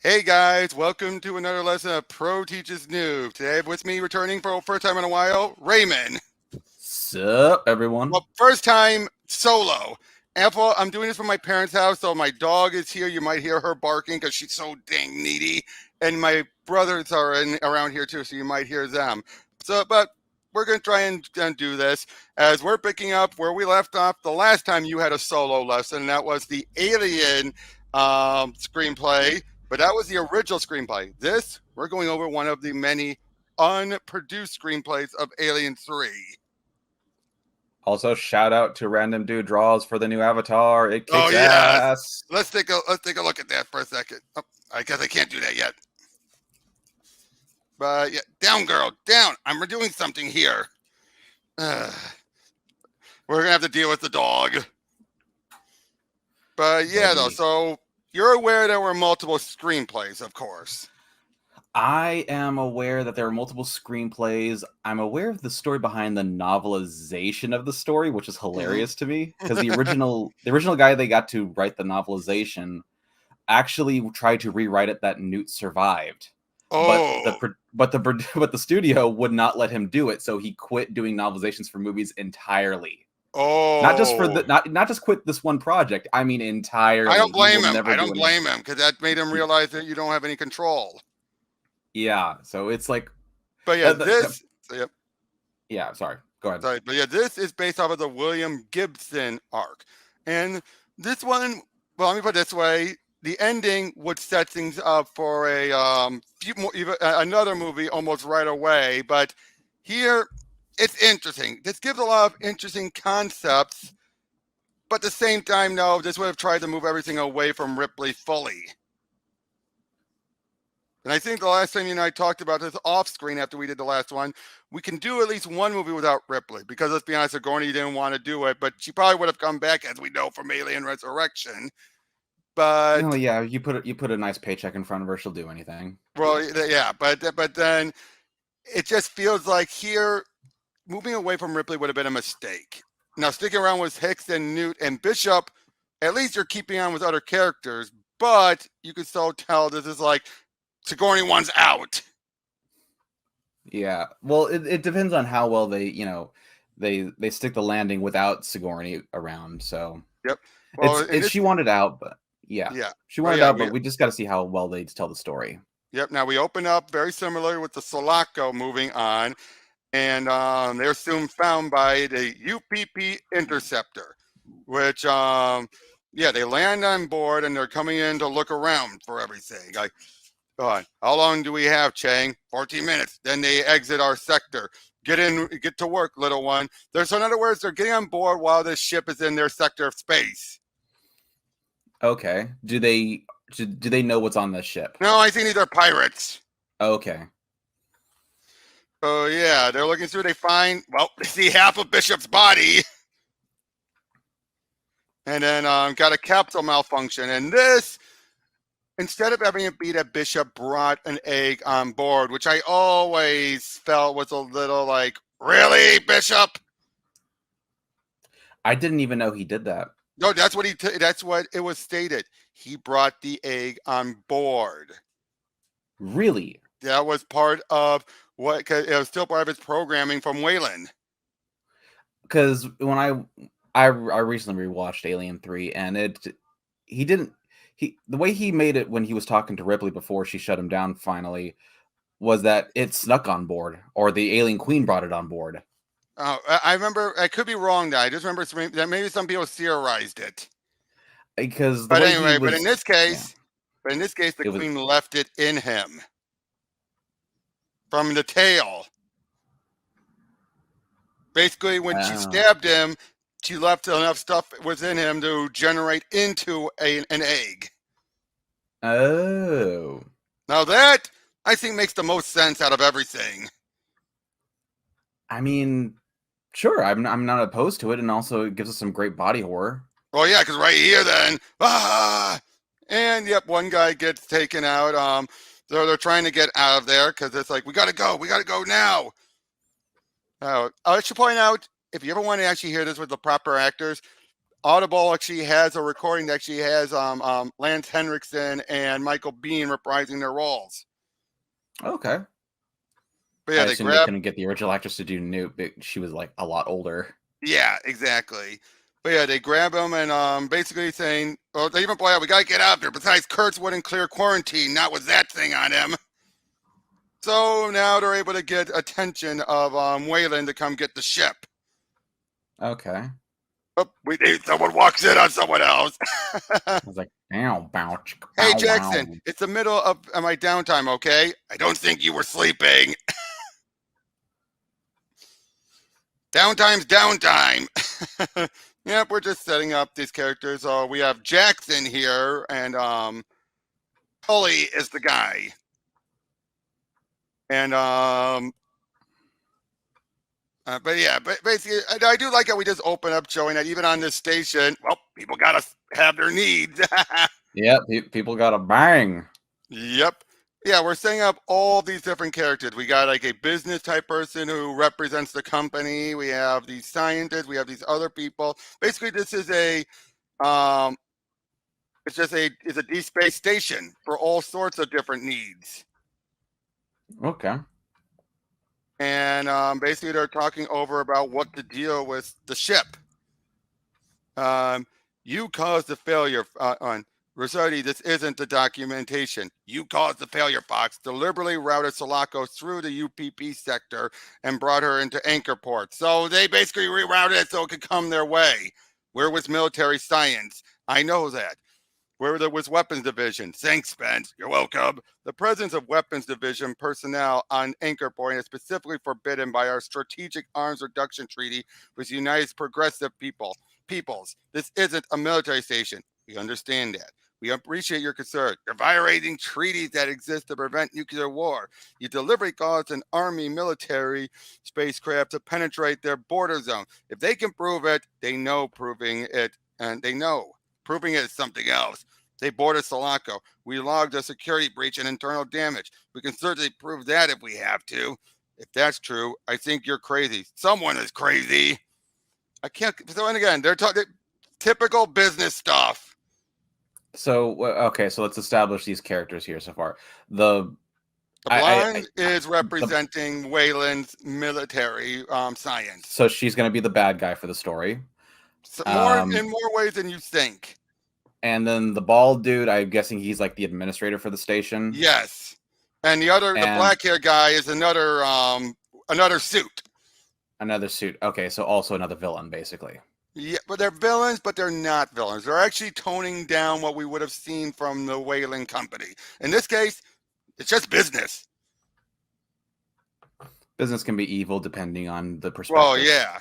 Hey guys, welcome to another lesson of Pro Teaches New. Today with me returning for the first time in a while, Raymond. Sup, everyone? Well, first time solo. Apple, I'm doing this from my parents' house, so my dog is here. You might hear her barking because she's so dang needy. And my brothers are around here too, so you might hear them. But we're going to try and do this as we're picking up where we left off the last time you had a solo lesson, and that was the Alien screenplay. But that was the original screenplay. This, we're going over one of the many unproduced screenplays of Alien 3. Also, shout out to Random Dude Draws for the new Avatar. It kicks yes. ass. Let's take a look at that for a second. Oh, I guess I can't do that yet. But yeah, down, girl, down. I'm doing something here. We're gonna have to deal with the dog. But yeah, though. So you're aware there were multiple screenplays, of course. I am aware that there are multiple screenplays. I'm aware of the story behind the novelization of the story, which is hilarious to me because the original guy they got to write the novelization actually tried to rewrite it that Newt survived. Oh. But the studio would not let him do it, so he quit doing novelizations for movies entirely. Oh, not just for not just quit this one project. I mean, entirely. I don't blame him. I don't blame him because that made him realize that you don't have any control. Yeah, so it's like, but yeah, yep. Yeah, sorry. Go ahead. Sorry, but yeah, this is based off of the William Gibson arc, and this one. Well, let me put it this way: the ending would set things up for another movie almost right away. But here, it's interesting. This gives a lot of interesting concepts, but at the same time, no, this would have tried to move everything away from Ripley fully. And I think the last time you and I talked about this off screen after we did the last one, we can do at least one movie without Ripley. Because let's be honest, Sigourney didn't want to do it, but she probably would have come back, as we know, from Alien Resurrection. But oh yeah, you put a nice paycheck in front of her, she'll do anything. Well, yeah, but then it just feels like here, moving away from Ripley would have been a mistake. Now sticking around with Hicks and Newt and Bishop, at least you're keeping on with other characters, but you can still tell this is like Sigourney one's out. Yeah, well, it depends on how well they stick the landing without Sigourney around. So yep, well, she wanted out, but yeah, she wanted out, but we just got to see how well they tell the story. Yep. Now we open up very similar with the Sulaco moving on, and they're soon found by the U.P.P. interceptor, which they land on board and they're coming in to look around for everything. Like, how long do we have, Chang? 14 minutes. Then they exit our sector. Get to work, little one. So in other words, they're getting on board while this ship is in their sector of space. Okay. Do they know what's on this ship? No, I think these are pirates. Okay. Oh yeah, they're looking through. They see half of Bishop's body. And then got a capsule malfunction. And this, instead of having it be that Bishop brought an egg on board, which I always felt was a little like, really, Bishop? I didn't even know he did that. No, that's what it was stated. He brought the egg on board. Really? That was part of it was still part of his programming from Wayland. Because when I recently rewatched Alien 3, and the way he made it when he was talking to Ripley before she shut him down finally was that it snuck on board, or the alien queen brought it on board. I remember, I could be wrong though. I just remember that maybe some people theorized it. But in this case, the queen left it in him from the tail. Basically, when she stabbed him, she left enough stuff within him to generate into an egg. Oh. Now that, I think, makes the most sense out of everything. I mean, sure, I'm not opposed to it, and also it gives us some great body horror. Well, yeah, because right here then, and yep, one guy gets taken out. They're trying to get out of there because it's like, we gotta go now. I should point out, if you ever want to actually hear this with the proper actors, Audible actually has a recording that actually has Lance Henriksen and Michael Biehn reprising their roles. Okay. But yeah, I they assume they grab. couldn't get the original actress to do Newt, but she was like a lot older. Yeah, exactly. But yeah, they grab him and basically saying, well, they even point out, we got to get out there. Besides, Kurtz wouldn't clear quarantine, not with that thing on him. So now they're able to get attention of Wayland to come get the ship. Okay. Oh, we need someone walks in on someone else. I was like, ow, bow, Hey, bow, Jackson, wow. it's the middle of my downtime, okay? I don't think you were sleeping. Downtime's downtime. Yep, we're just setting up these characters. We have Jackson here, and Tully is the guy. And but yeah, but basically, I do like how we just open up showing that even on this station, well, people gotta have their needs. Yep, people got a bang. Yep. Yeah, we're setting up all these different characters. We got like a business type person who represents the company. We have these scientists. We have these other people. Basically, this is um, it's a deep space station for all sorts of different needs. Okay. And basically, they're talking over about what to deal with the ship. You caused the failure on Rossetti. This isn't the documentation. You caused the failure, Fox. Deliberately routed Sulaco through the U.P.P. sector and brought her into Anchorpoint. So they basically rerouted it so it could come their way. Where was military science? I know that. Where there was weapons division. Thanks, Spence. You're welcome. The presence of weapons division personnel on Anchorpoint is specifically forbidden by our strategic arms reduction treaty with the United Progressive Peoples. This isn't a military station. We understand that. We appreciate your concern. You're violating treaties that exist to prevent nuclear war. You deliberately caused an army military spacecraft to penetrate their border zone. If they can prove it, they know proving it, and they know. Proving it is something else. They boarded Sulaco. We logged a security breach and internal damage. We can certainly prove that if we have to. If that's true, I think you're crazy. Someone is crazy. I can't. So, and again, they're talking typical business stuff. So okay, so let's establish these characters here so far. The blonde is representing Wayland's military science. So she's going to be the bad guy for the story. So in more ways than you think. And then the bald dude, I'm guessing he's like the administrator for the station. Yes. And the black hair guy is another suit. Another suit. Okay, so also another villain, basically. Yeah, but they're villains, but they're not villains. They're actually toning down what we would have seen from the Wayland Company. In this case, it's just business. Business can be evil depending on the perspective. Well, yeah.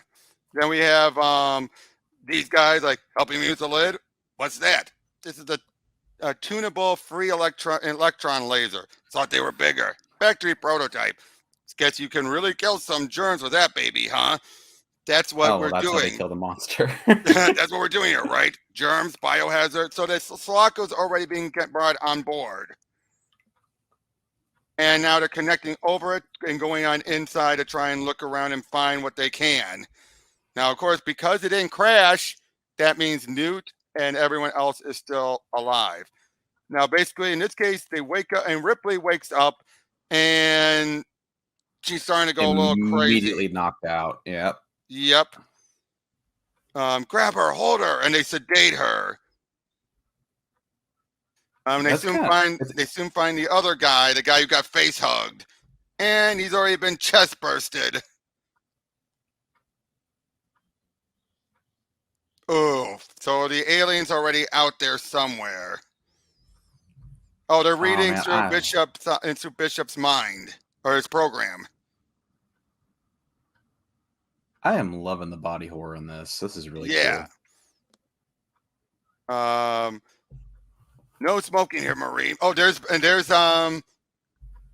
Then we have these guys like helping me with the lid. What's that? This is a tunable free electron laser. Thought they were bigger. Factory prototype. Guess you can really kill some germs with that baby, huh? That's what we're doing. That's how they kill the monster. That's what we're doing here, right? Germs, biohazard. So the Sulaco's already being brought on board. And now they're connecting over it and going on inside to try and look around and find what they can. Now, of course, because it didn't crash, that means Newt and everyone else is still alive. Now, basically, in this case, they wake up and Ripley wakes up and she's starting to go a little crazy. Immediately knocked out. Yep. Yep. Grab her, hold her, and they sedate her. They soon find the other guy, the guy who got face hugged, and he's already been chest bursted. Oh, so the alien's already out there somewhere. Oh, they're reading through Bishop's mind or his program. I am loving the body horror in this. This is really cool. No smoking here, Marine. Oh, there's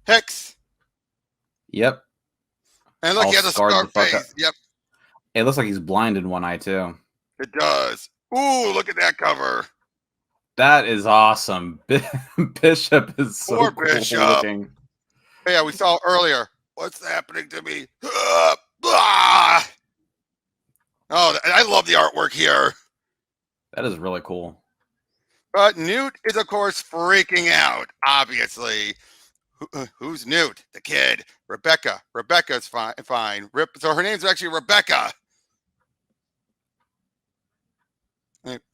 Hicks. Yep. And look, he has a scar face. Yep. It looks like he's blind in one eye too. It does. Ooh, look at that cover. That is awesome. Bishop is so Poor cool Bishop. looking. Yeah, we saw earlier. What's happening to me? Oh, I love the artwork here. That is really cool. But Newt is, of course, freaking out, obviously. Who's Newt? The kid. Rebecca. Rebecca's fine. So her name's actually Rebecca.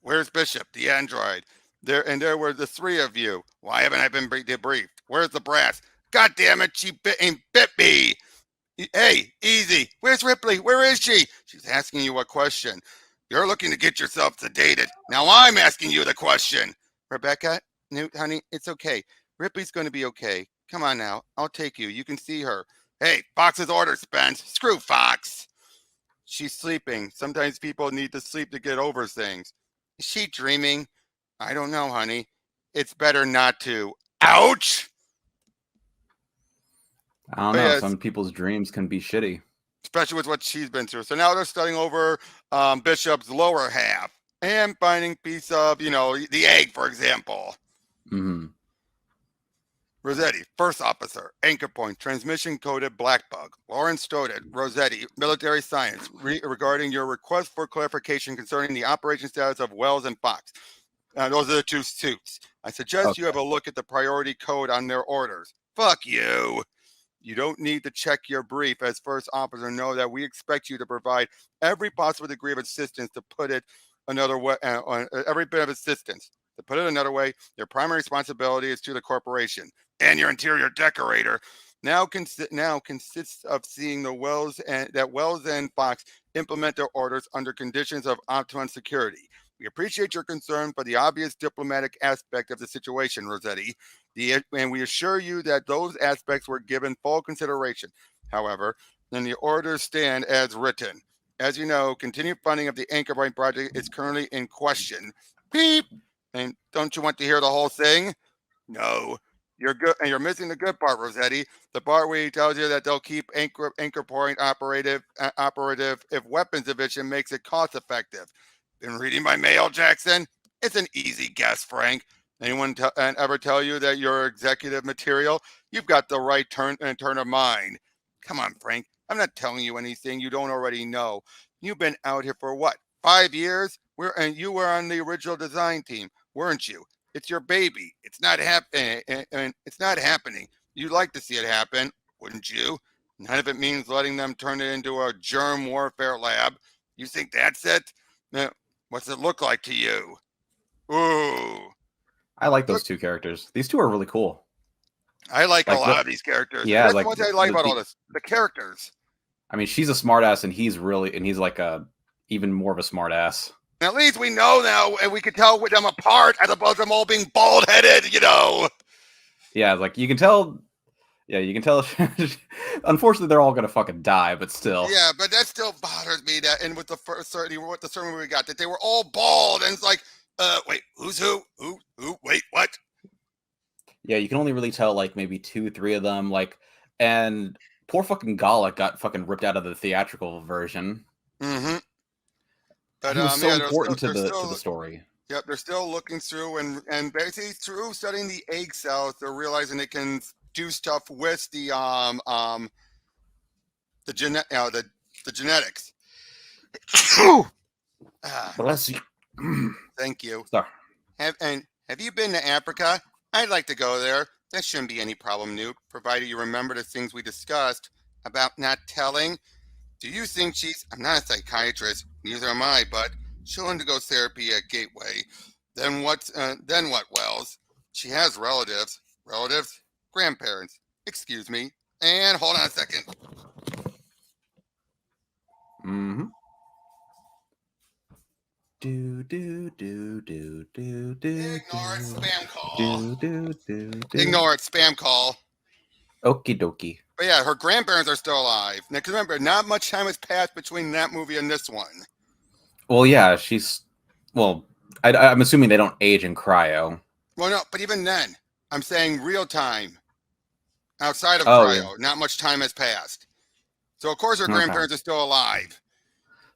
Where's Bishop, the android? There were the three of you. Why haven't I been debriefed? Where's the brass? God damn it, she bit me. Hey, easy. Where's Ripley? Where is she? She's asking you a question. You're looking to get yourself sedated. Now I'm asking you the question. Rebecca, Newt, honey, it's okay. Ripley's going to be okay. Come on now. I'll take you. You can see her. Hey, Fox's orders, Spence. Screw Fox. She's sleeping. Sometimes people need to sleep to get over things. Is she dreaming? I don't know, honey. It's better not to. Ouch! I don't know. Some people's dreams can be shitty. Especially with what she's been through. So now they're studying over Bishop's lower half and finding piece of, the egg, for example. Mm-hmm. Rossetti, first officer, Anchorpoint, transmission coded black bug. Lauren Stoddard, Rossetti, military science, regarding your request for clarification concerning the operation status of Wells and Fox. Those are the two suits. I suggest you have a look at the priority code on their orders. Fuck you. You don't need to check your brief as first officer. Know that we expect you to provide every possible degree of assistance. To put it another way, every bit of assistance. To put it another way, your primary responsibility is to the corporation and your interior decorator. Now consists of seeing that Wells and Fox implement their orders under conditions of optimum security. We appreciate your concern for the obvious diplomatic aspect of the situation, Rossetti, and we assure you that those aspects were given full consideration. However, then the orders stand as written. As you know, continued funding of the Anchorpoint project is currently in question. Beep! And don't you want to hear the whole thing? No. You're good, and you're missing the good part, Rossetti. The part where he tells you that they'll keep Anchorpoint operative if weapons division makes it cost effective. Been reading my mail, Jackson? It's an easy guess, Frank. Anyone ever tell you that you're executive material? You've got the right turn of mind. Come on, Frank. I'm not telling you anything you don't already know. You've been out here for what? 5 years? And you were on the original design team, weren't you? It's your baby. It's not happening. And it's not happening. You'd like to see it happen, wouldn't you? None of it means letting them turn it into a germ warfare lab. You think that's it? Now, what's it look like to you? Ooh. I like those two characters. These two are really cool. I like a lot of these characters. Yeah, that's what I like about all this. The characters. I mean, she's a smartass, and he's like a even more of a smartass. At least we know now, and we can tell them apart as opposed to them all being bald-headed, Yeah, like you can tell. Yeah, you can tell. Unfortunately, they're all gonna fucking die, but still. Yeah, but that still bothers me. That, and with the first what the sermon we got, that they were all bald, and it's like, wait, who's who? Who? Wait, what? Yeah, you can only really tell like maybe 2, 3 of them. Like, and poor fucking Gallic got fucking ripped out of the theatrical version. Mm-hmm. But he was so important to the story. Yep, they're still looking through and basically through studying the egg cells, they're realizing they can do stuff with the genetics. Bless you. Thank you. Sorry. Have you been to Africa? I'd like to go there. That shouldn't be any problem, Newt, provided you remember the things we discussed about not telling. Do you think I'm not a psychiatrist, neither am I, but she'll undergo therapy at Gateway. Then what, Wells? She has relatives. Relatives? Grandparents. Excuse me. And hold on a second. Mm-hmm. Ignore it, spam call. Ignore it, spam call. Okie dokie. But yeah, her grandparents are still alive. Now, because remember, not much time has passed between that movie and this one. Well, yeah, I'm assuming they don't age in cryo. Well, no, but even then, I'm saying real time. Outside of cryo, not much time has passed. So, of course, her grandparents are still alive.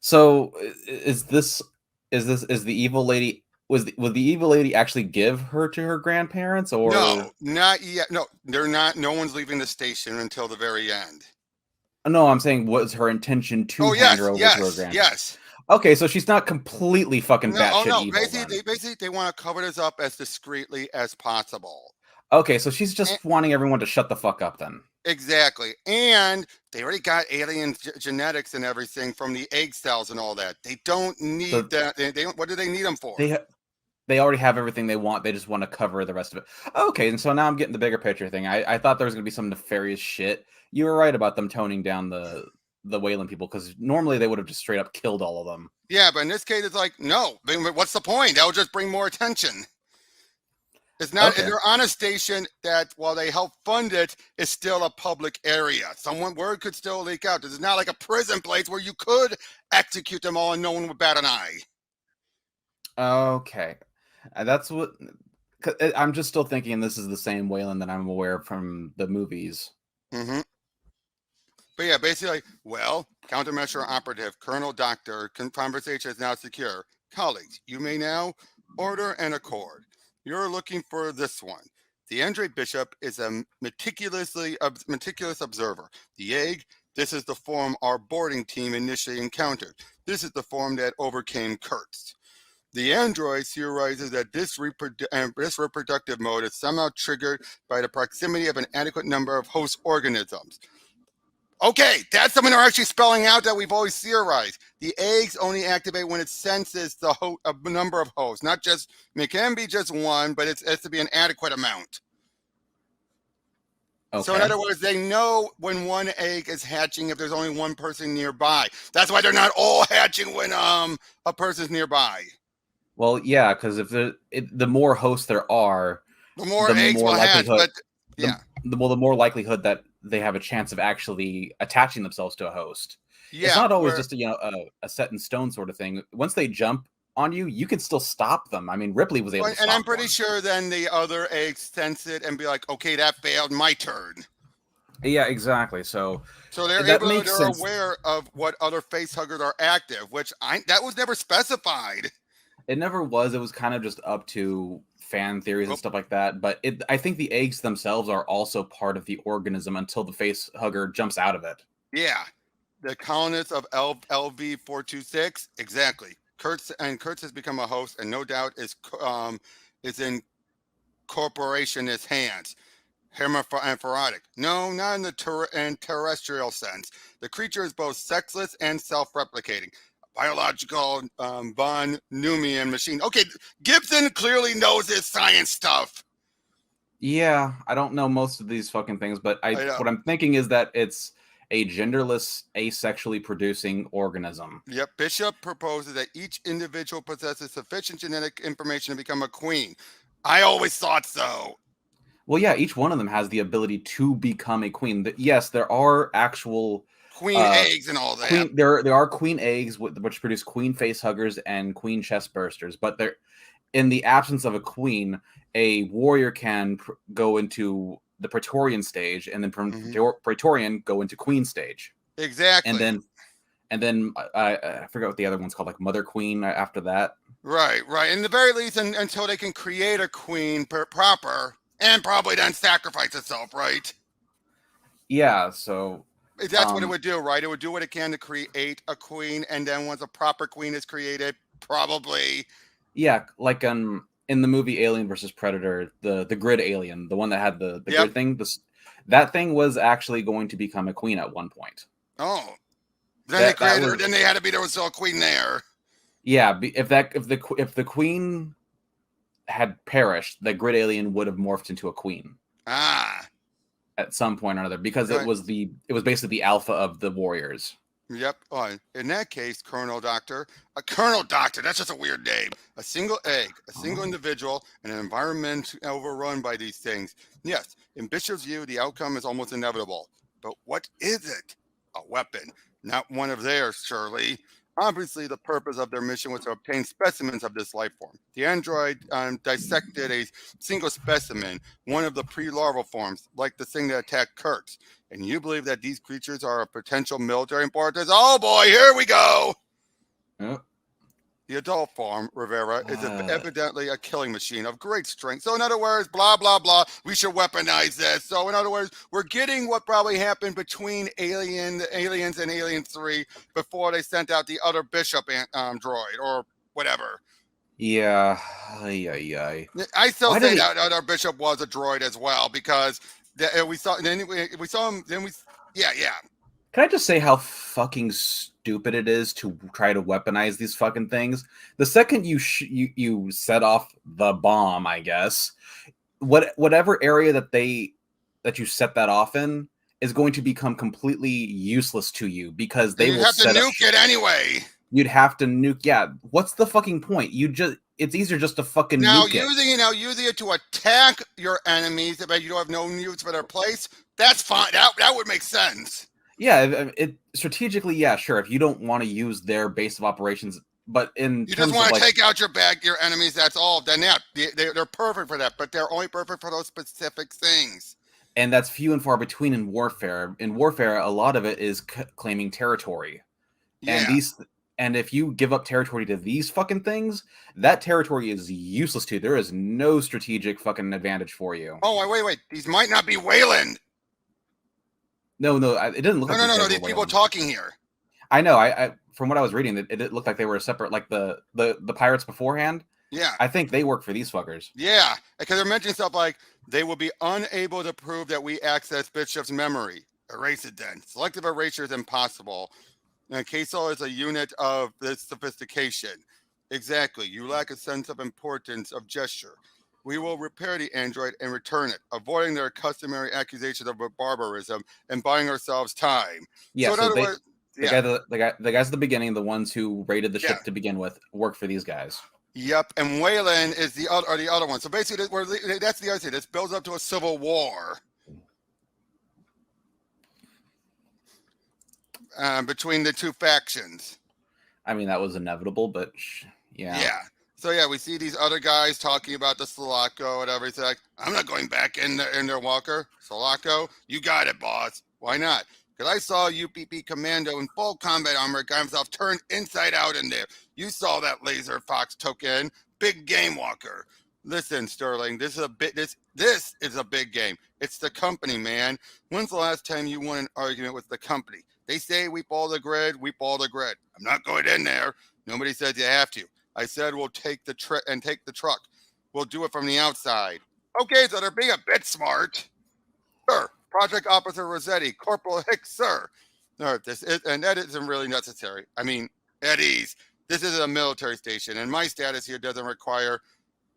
So, is the evil lady... Would the evil lady actually give her to her grandparents, or no? Not yet. No, they're not. No one's leaving the station until the very end. No, I'm saying, was her intention to hand her over to her grandparents? Yes. Okay, so she's not completely fucking No, oh batshit no. evil then. Basically they want to cover this up as discreetly as possible. Okay, so she's And, just wanting everyone to shut the fuck up then. exactly. And they already got alien genetics and everything from the egg cells and all that. They don't need So that. They don't, what do they need them for? they already have everything they want. They just want to cover the rest of it. Okay, and so now I'm getting the bigger picture thing. I thought there was gonna be some nefarious shit. You were right about them toning down the Wayland people, because normally they would have just straight up killed all of them. Yeah, but in this case, it's like, no. What's the point? That will just bring more attention. It's not. Okay. They're on a station that, while they help fund it, is still a public area. Word could still leak out. This is not like a prison place where you could execute them all and no one would bat an eye. Okay. That's what. I'm just still thinking this is the same Wayland that I'm aware of from the movies. Mm-hmm. But yeah, basically, well, countermeasure operative, Colonel Doctor, conversation is now secure. Colleagues, you may now order and accord. You're looking for this one. The Andre Bishop is a meticulous observer. The egg, this is the form our boarding team initially encountered. This is the form that overcame Kurtz. The android theorizes that this reproductive mode is somehow triggered by the proximity of an adequate number of host organisms. Okay, that's something they're actually spelling out that we've always theorized. The eggs only activate when it senses a number of hosts, not just, it can be just one, but it has to be an adequate amount. Okay. So in other words, they know when one egg is hatching if there's only one person nearby. That's why they're not all hatching when a person's nearby. Well, yeah, because if the more hosts there are, the more eggs will hatch. But yeah, the more likelihood that they have a chance of actually attaching themselves to a host. Yeah, it's not always just a set in stone sort of thing. Once they jump on you, you can still stop them. I mean, Ripley was able to stop and I'm pretty one. sure then the other eggs sense it and be like, okay, that failed, my turn. Yeah, exactly. So they're aware of what other facehuggers are active, which that was never specified. It never was. It was kind of just up to fan theories and stuff like that. But I think the eggs themselves are also part of the organism until the facehugger jumps out of it. Yeah. The colonists of LV-426, exactly. Kurtz has become a host, and no doubt is in corporationist hands. Hermaphroditic. No, not in the terrestrial sense. The creature is both sexless and self-replicating. Biological von Neumann machine. Okay, Gibson clearly knows his science stuff. Yeah, I don't know most of these fucking things, but what I'm thinking is that it's a genderless, asexually producing organism. Yep, Bishop proposes that each individual possesses sufficient genetic information to become a queen. I always thought so. Well, yeah, each one of them has the ability to become a queen. Yes, there are actual queen eggs and all that. There are queen eggs which produce queen facehuggers and queen chest bursters, but they're in the absence of a queen, a warrior can go into the Praetorian stage, and then from Praetorian go into Queen stage. Exactly. And then I forget what the other one's called, like Mother Queen after that. Right. In the very least, until they can create a queen proper, and probably then sacrifice itself, right? Yeah, so that's what it would do, right? It would do what it can to create a queen, and then once a proper queen is created, probably. Yeah, like in the movie Alien versus Predator, the grid alien, the one that had the grid thing, that thing was actually going to become a queen at one point. Oh, then then they had to be there was still a queen there. Yeah, if the queen had perished, the grid alien would have morphed into a queen. At some point or another, because it was basically the alpha of the warriors. Yep. In that case, Colonel Doctor, that's just a weird name. A single egg, a single individual, and an environment overrun by these things. Yes, in Bishop's view, the outcome is almost inevitable. But what is it? A weapon. Not one of theirs, surely. Obviously, the purpose of their mission was to obtain specimens of this life form. The android dissected a single specimen, one of the pre-larval forms, like the thing that attacked Kurtz. And you believe that these creatures are a potential military importance? Oh boy, here we go. Yep. The adult form, Rivera, is evidently a killing machine of great strength. So in other words, blah, blah, blah, we should weaponize this. So in other words, we're getting what probably happened between Aliens and Alien 3 before they sent out the other Bishop droid or whatever. Yeah. I still say that other Bishop was a droid as well because we saw him. Yeah. Can I just say how fucking stupid it is to try to weaponize these fucking things? The second you set off the bomb, I guess, whatever area that you set that off in is going to become completely useless to you because they will have to nuke it anyway. You'd have to nuke. Yeah, what's the fucking point? It's easier just to fucking nuke it. Using it to attack your enemies, but you don't have no use for their place. That's fine. That would make sense. Yeah, it strategically, yeah, sure. If you don't want to use their base of operations, but you just want to take out your enemies. That's all. Then they're perfect for that, but they're only perfect for those specific things. And that's few and far between in warfare. In warfare, a lot of it is claiming territory. Yeah. And if you give up territory to these fucking things, that territory is useless to you. There is no strategic fucking advantage for you. Oh, wait. These might not be Wayland. No, it didn't look like no. These people talking here. I know. I from what I was reading, it looked like they were separate, like the pirates beforehand. Yeah, I think they work for these fuckers. Yeah, because they're mentioning stuff like they will be unable to prove that we access Bishop's memory. Erase it then. Selective erasure is impossible. And Queso is a unit of this sophistication. Exactly. You lack a sense of importance of gesture. We will repair the android and return it, avoiding their customary accusations of barbarism and buying ourselves time. Yeah, so the guys at the beginning, the ones who raided the ship to begin with, work for these guys. Yep, and Wayland is the other one. So basically, that's the other thing. This builds up to a civil war between the two factions. I mean, that was inevitable, but yeah. Yeah. So yeah, we see these other guys talking about the Sulaco and everything. Like, I'm not going back in their walker. Sulaco, you got it, boss. Why not? Because I saw U.P.P. commando in full combat armor, got himself turned inside out in there. You saw that laser Fox took in. Big game walker. Listen, Sterling, this is a big game. It's the company, man. When's the last time you won an argument with the company? They say we follow the grid, we follow the grid. I'm not going in there. Nobody says you have to. I said we'll take the truck. We'll do it from the outside. Okay, so they're being a bit smart. Sir, Project Officer Rossetti, Corporal Hicks, sir. No, that isn't really necessary. I mean, at ease. This is a military station, and my status here doesn't require...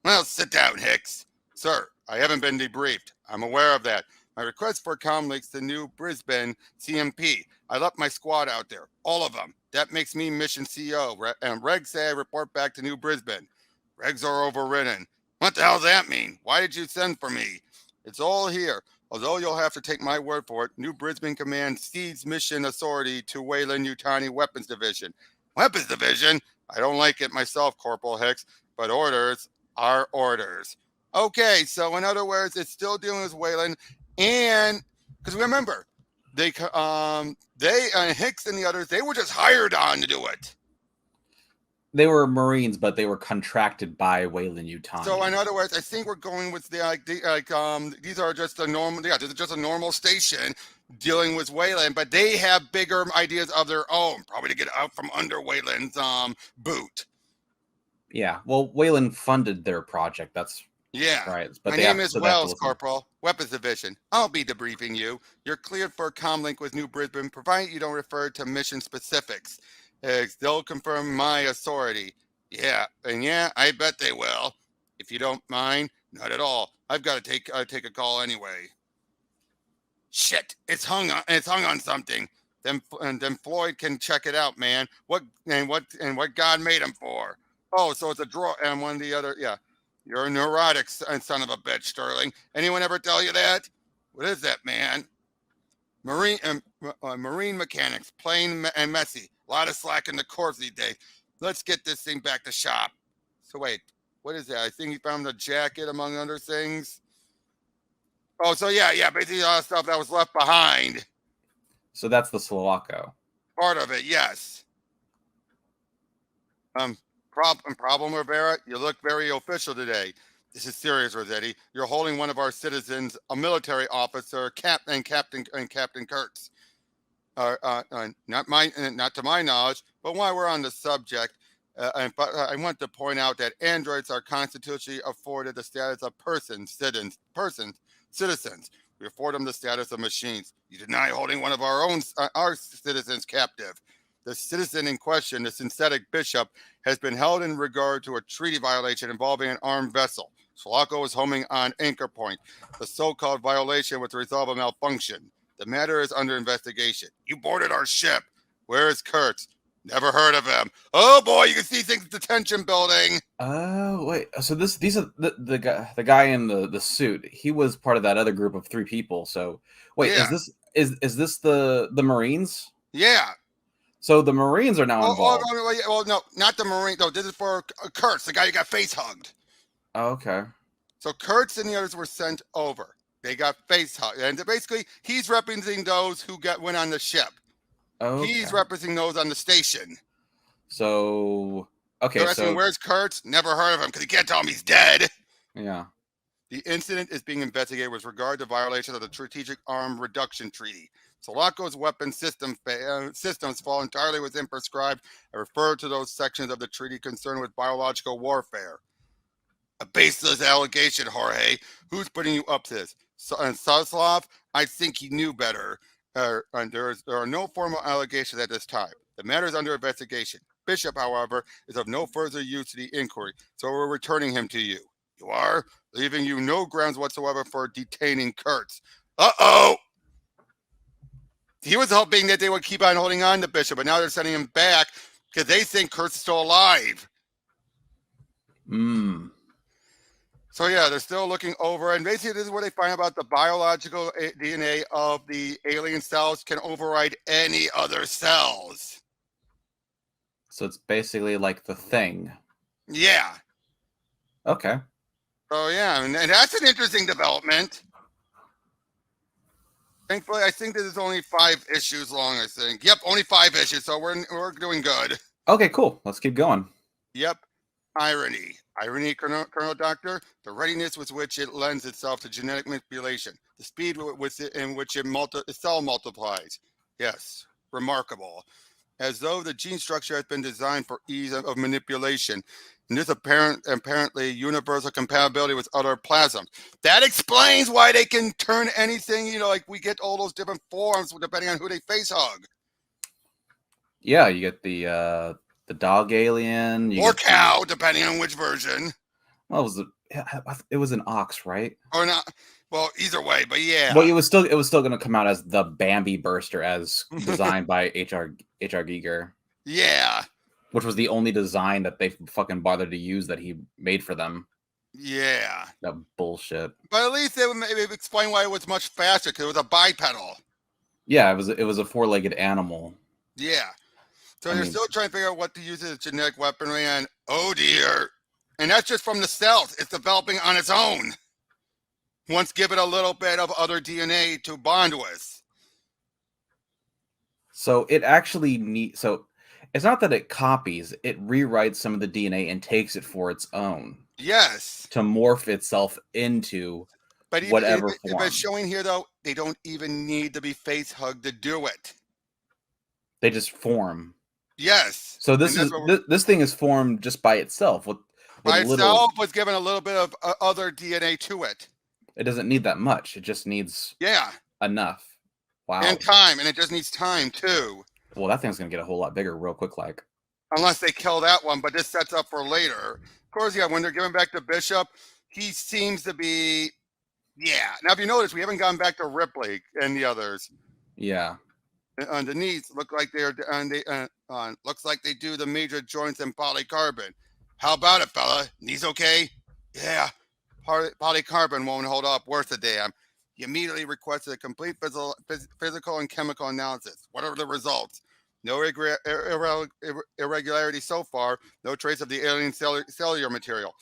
Well, sit down, Hicks. Sir, I haven't been debriefed. I'm aware of that. My request for comm links to New Brisbane CMP. I left my squad out there, all of them. That makes me mission CO, and regs say I report back to New Brisbane. Regs are overridden. What the hell does that mean? Why did you send for me? It's all here. Although you'll have to take my word for it, New Brisbane Command cedes mission authority to Wayland Yutani Weapons Division. Weapons Division? I don't like it myself, Corporal Hicks, but orders are orders. Okay, so in other words, it's still dealing with Wayland, and because remember, they Hicks and the others, they were just hired on to do it. They were Marines, but they were contracted by Wayland Yutani. So in other words, I think we're going with these are just a normal. Yeah, this is just a normal station dealing with Wayland, but they have bigger ideas of their own, probably to get out from under Wayland's boot. Yeah, well, Wayland funded their project. That's right. But my name is Wells, Corporal. Weapons Division. I'll be debriefing you. You're cleared for a comlink with New Brisbane, provided you don't refer to mission specifics. They'll confirm my authority. Yeah, and I bet they will. If you don't mind, not at all. I've got to take a call anyway. Shit, it's hung on something. Then Floyd can check it out, man. What God made him for? Oh, so it's a draw and one of the other. Yeah, you're a neurotic son of a bitch, Sterling. Anyone ever tell you that? What is that, man? Marine mechanics, plain and messy. A lot of slack in the corps these days. Let's get this thing back to shop. So wait, what is that? I think he found the jacket among other things. Oh, so yeah, basically all the stuff that was left behind. So that's the Sulaco. Part of it, yes. Problem, Rivera? You look very official today. This is serious, Rossetti. You're holding one of our citizens, a military officer, Captain Kurtz. Not to my knowledge, but while we're on the subject, I want to point out that androids are constitutionally afforded the status of citizens. We afford them the status of machines. You deny holding one of our citizens captive. The citizen in question, the synthetic bishop, has been held in regard to a treaty violation involving an armed vessel. Sulaco was homing on Anchorpoint. The so-called violation was to resolve a malfunction. The matter is under investigation. You boarded our ship. Where is Kurtz? Never heard of him. Oh boy, you can see things in the detention building. Oh wait, so these are the guy in the suit. He was part of that other group of 3 people. So wait, Yeah. is this the Marines? Yeah. So the Marines are now involved. Well, no, not the Marine. No, this is for Kurtz, the guy who got face hugged. Oh, okay. So Kurtz and the others were sent over. They got face hugged, and basically he's representing those who went on the ship. Okay. He's representing those on the station. So okay, They're asking, where's Kurtz? Never heard of him because he can't tell him he's dead. Yeah. The incident is being investigated with regard to violation of the Strategic Arm Reduction Treaty. Sulaco's weapon systems fall entirely within prescribed and refer to those sections of the treaty concerned with biological warfare. A baseless allegation, Jorge. Who's putting you up to this? Suslov? I think he knew better. There are no formal allegations at this time. The matter is under investigation. Bishop, however, is of no further use to the inquiry, so we're returning him to you. You are? Leaving you no grounds whatsoever for detaining Kurtz. Uh-oh! He was hoping that they would keep on holding on to Bishop, but now they're sending him back because they think Kurtz is still alive. So yeah, they're still looking over, and basically this is what they find about the biological DNA of the alien cells can override any other cells. So it's basically like the Thing. Yeah. Okay. So yeah, and that's an interesting development. Thankfully, I think this is only 5 issues long, I think. Yep, only 5 issues, so we're doing good. Okay, cool. Let's keep going. Yep. Irony, Colonel Doctor, the readiness with which it lends itself to genetic manipulation, the speed in which its cell multiplies. Yes, remarkable. As though the gene structure has been designed for ease of manipulation, and this apparently universal compatibility with other plasms. That explains why they can turn anything, like we get all those different forms depending on who they face hug. Yeah, you get the dog alien, or cow, depending on which version. Well, it was an ox, right? Or not. Well, either way, but yeah. Well, it was still going to come out as the Bambi Burster, as designed by H.R. Giger. Yeah. Which was the only design that they fucking bothered to use that he made for them. Yeah. That bullshit. But at least they would maybe explain why it was much faster, because it was a bipedal. Yeah, it was a 4-legged animal. Yeah. So they're still trying to figure out what to use as genetic weaponry, and oh dear. And that's just from the cells. It's developing on its own. Once give it a little bit of other DNA to bond with. So it actually so it's not that it copies, it rewrites some of the DNA and takes it for its own. Yes. To morph itself into whatever form. But showing here, though, they don't even need to be face hugged to do it. They just form. Yes. So this thing is formed just by itself. By itself, was given a little bit of other DNA to it. It doesn't need that much. It just needs enough. Wow. And time, and it just needs time too. Well, that thing's gonna get a whole lot bigger real quick, like. Unless they kill that one, but this sets up for later. Of course, yeah, when they're giving back to Bishop, he seems to be, Now, if you notice, we haven't gone back to Ripley and the others. Yeah. Underneath, looks like they do the major joints in polycarbon. How about it, fella? Knees okay? Yeah. Polycarbon won't hold up worth a damn. He immediately requested a complete physical and chemical analysis. What are the results? No irregularity so far. No trace of the alien cellular material.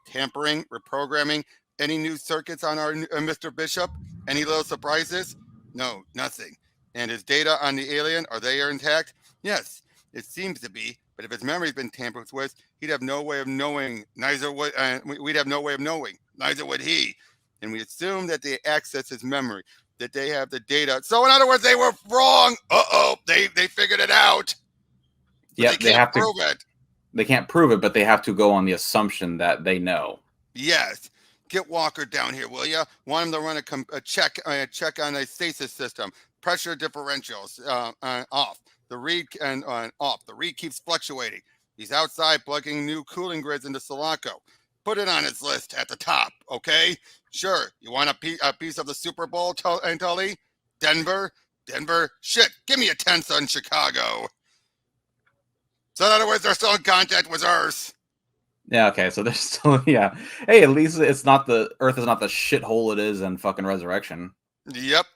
Tampering, reprogramming. Any new circuits on our Mr. Bishop? Any little surprises? No, nothing. And his data on the alien, are they intact? Yes. It seems to be, but if his memory's been tampered with, he'd have no way of knowing. Neither would we'd have no way of knowing. Neither would he. And we assume that they access his memory, that they have the data. So in other words, they were wrong. They figured it out. But Yep, they can't prove it. They can't prove it, but they have to go on the assumption that they know. Yes. Get Walker down here, will you? Want him to run a check on a stasis system. Pressure differentials off. The read and off. The read keeps fluctuating. He's outside plugging new cooling grids into Sulaco. Put it on his list at the top, okay? Sure. You want a piece of the Super Bowl, Tully? Denver? Shit. Give me a 10th on Chicago. So in other words, they're still in contact with Earth. Yeah, okay, so there's still, yeah. Hey, at least it's not Earth is not the shithole it is in fucking Resurrection. Yep.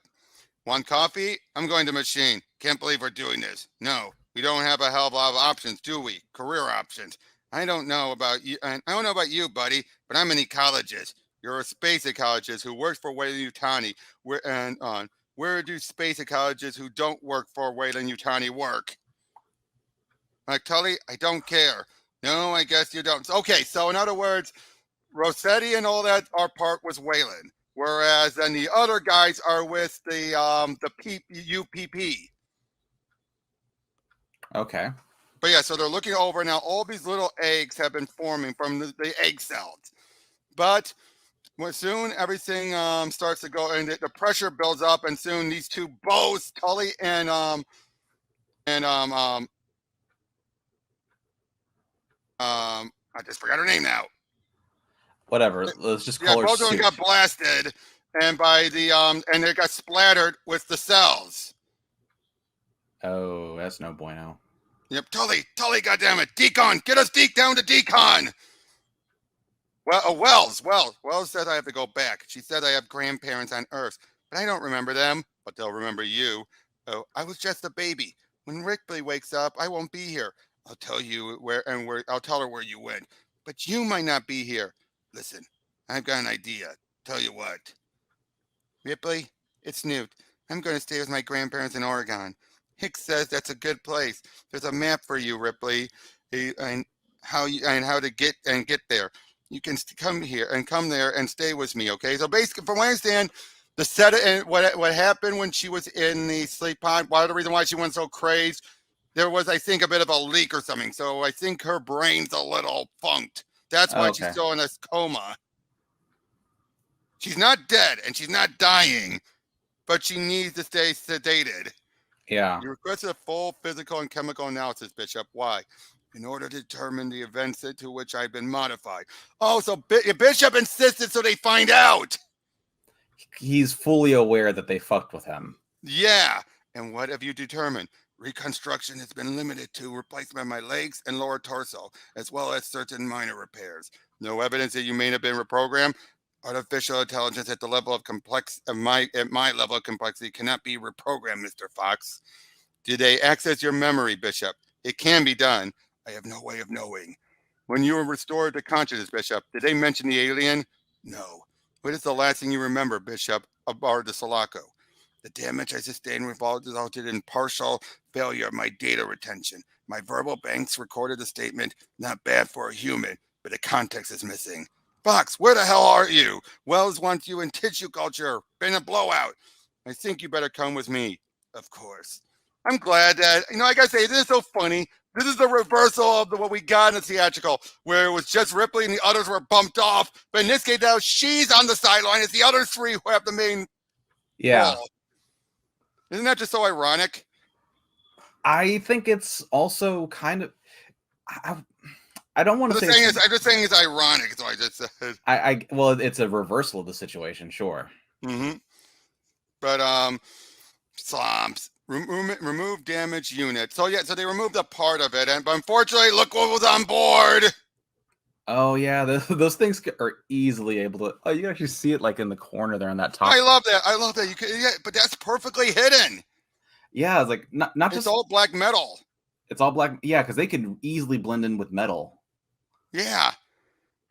Want coffee? I'm going to machine. Can't believe we're doing this. No, we don't have a hell of a lot of options, do we? Career options. I don't know about you, buddy, but I'm an ecologist. You're a space ecologist who works for Weyland-Yutani. Where do space ecologists who don't work for Weyland-Yutani work? Like, Tully, I don't care. No, I guess you don't. Okay, so in other words, Rossetti and all that are part with Weyland, whereas then the other guys are with the U.P.P. Okay. But yeah, so they're looking over now. All these little eggs have been forming from the egg cells, but soon everything starts to go, and the pressure builds up, and soon these two bows, Tully and I just forgot her name now. Whatever. Let's just call her both of them got blasted, and by the and they got splattered with the cells. Oh, that's no bueno. Yep, Tully, goddammit, Decon, get us Deke down to Decon. Well, Wells said I have to go back. She said I have grandparents on Earth, but I don't remember them, but they'll remember you. Oh, I was just a baby. When Ripley wakes up, I won't be here. I'll tell you where. I'll tell her where you went, but you might not be here. Listen, I've got an idea. Tell you what, Ripley, it's Newt. I'm going to stay with my grandparents in Oregon. Hicks says that's a good place. There's a map for you, Ripley, and how to get there. You can come here and come there and stay with me, okay? So basically, from what I understand, the set and what happened when she was in the sleep pod, the reason why she went so crazy, there was, I think, a bit of a leak or something. So I think her brain's a little funked. That's why she's still in this coma. She's not dead and she's not dying, but she needs to stay sedated. Yeah. You requested a full physical and chemical analysis, Bishop. Why? In order to determine the events to which I've been modified. Oh, so Bishop insisted so they find out. He's fully aware that they fucked with him. Yeah. And what have you determined? Reconstruction has been limited to replacement of my legs and lower torso, as well as certain minor repairs. No evidence that you may have been reprogrammed. Artificial intelligence at the level of my level of complexity cannot be reprogrammed, Mr. Fox. Did they access your memory, Bishop? It can be done. I have no way of knowing. When you were restored to consciousness, Bishop, did they mention the alien? No. What is the last thing you remember, Bishop, aboard the Sulaco? The damage I sustained resulted in partial failure of my data retention. My verbal banks recorded the statement, not bad for a human, but the context is missing. Fox, where the hell are you? Wells wants you in tissue culture. Been a blowout. I think you better come with me. Of course. I'm glad that, like I say, this is so funny. This is the reversal of what we got in the theatrical, where it was just Ripley and the others were bumped off. But in this case, now she's on the sideline. It's the other three who have the main role. Isn't that just so ironic? I think it's also kind of. I don't want to say. I'm just saying it's ironic. So I just said. Well, it's a reversal of the situation, sure. Mm-hmm. But slumps. Remove damaged unit. So yeah, so they removed a part of it, but unfortunately, look what was on board. Oh yeah, those things are easily able to. Oh, you can actually see it like in the corner there on that top. I love that. You could, yeah, but that's perfectly hidden. Yeah, it's like not just. It's all black metal. It's all black. Yeah, because they can easily blend in with metal. Yeah.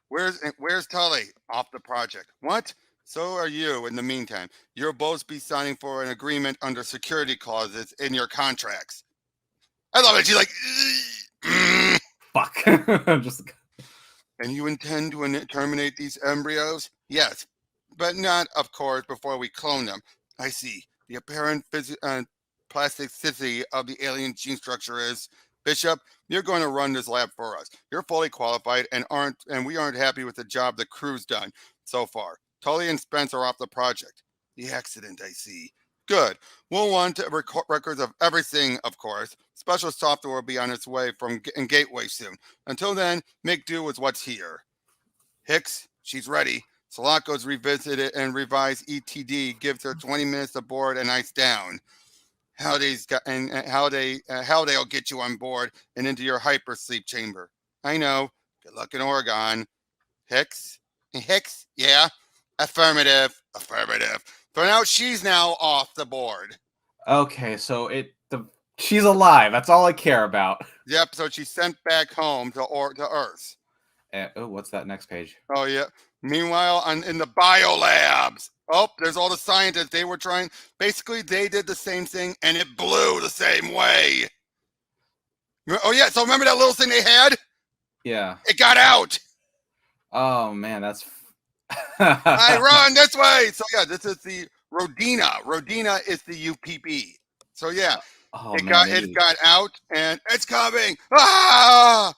Where's Tully? Off the project. What? So are you. In the meantime, you'll both be signing for an agreement under security clauses in your contracts. I love it. She's like, "Mm." Fuck. Just And you intend to terminate these embryos? Yes, but not, of course, before we clone them. I see. The apparent plasticity of the alien gene structure is, Bishop, you're going to run this lab for us. You're fully qualified and we aren't happy with the job the crew's done so far. Tully and Spence are off the project. The accident, I see. Good. We'll want records of everything, of course. Special software will be on its way from Gateway soon. Until then, make do with what's here. Hicks, she's ready. Sulaco's revisited and revised ETD gives her 20 minutes aboard and ice down. How they'll get you on board and into your hypersleep chamber. I know. Good luck in Oregon. Hicks? Hicks? Yeah. Affirmative. For now, she's now off the board. okay. So she's alive. That's all I care about. Yep. So she's sent back home to Earth. Oh, what's that next page? Oh yeah. Meanwhile, in the biolabs. Oh, there's all the scientists. They were trying. Basically, they did the same thing, and it blew the same way. Oh yeah. So remember that little thing they had? Yeah. It got out. Oh man, that's. I run this way. So yeah, this is the Rodina. Rodina is the U.P.P. So yeah, oh it man, got out, and it's coming. Ah!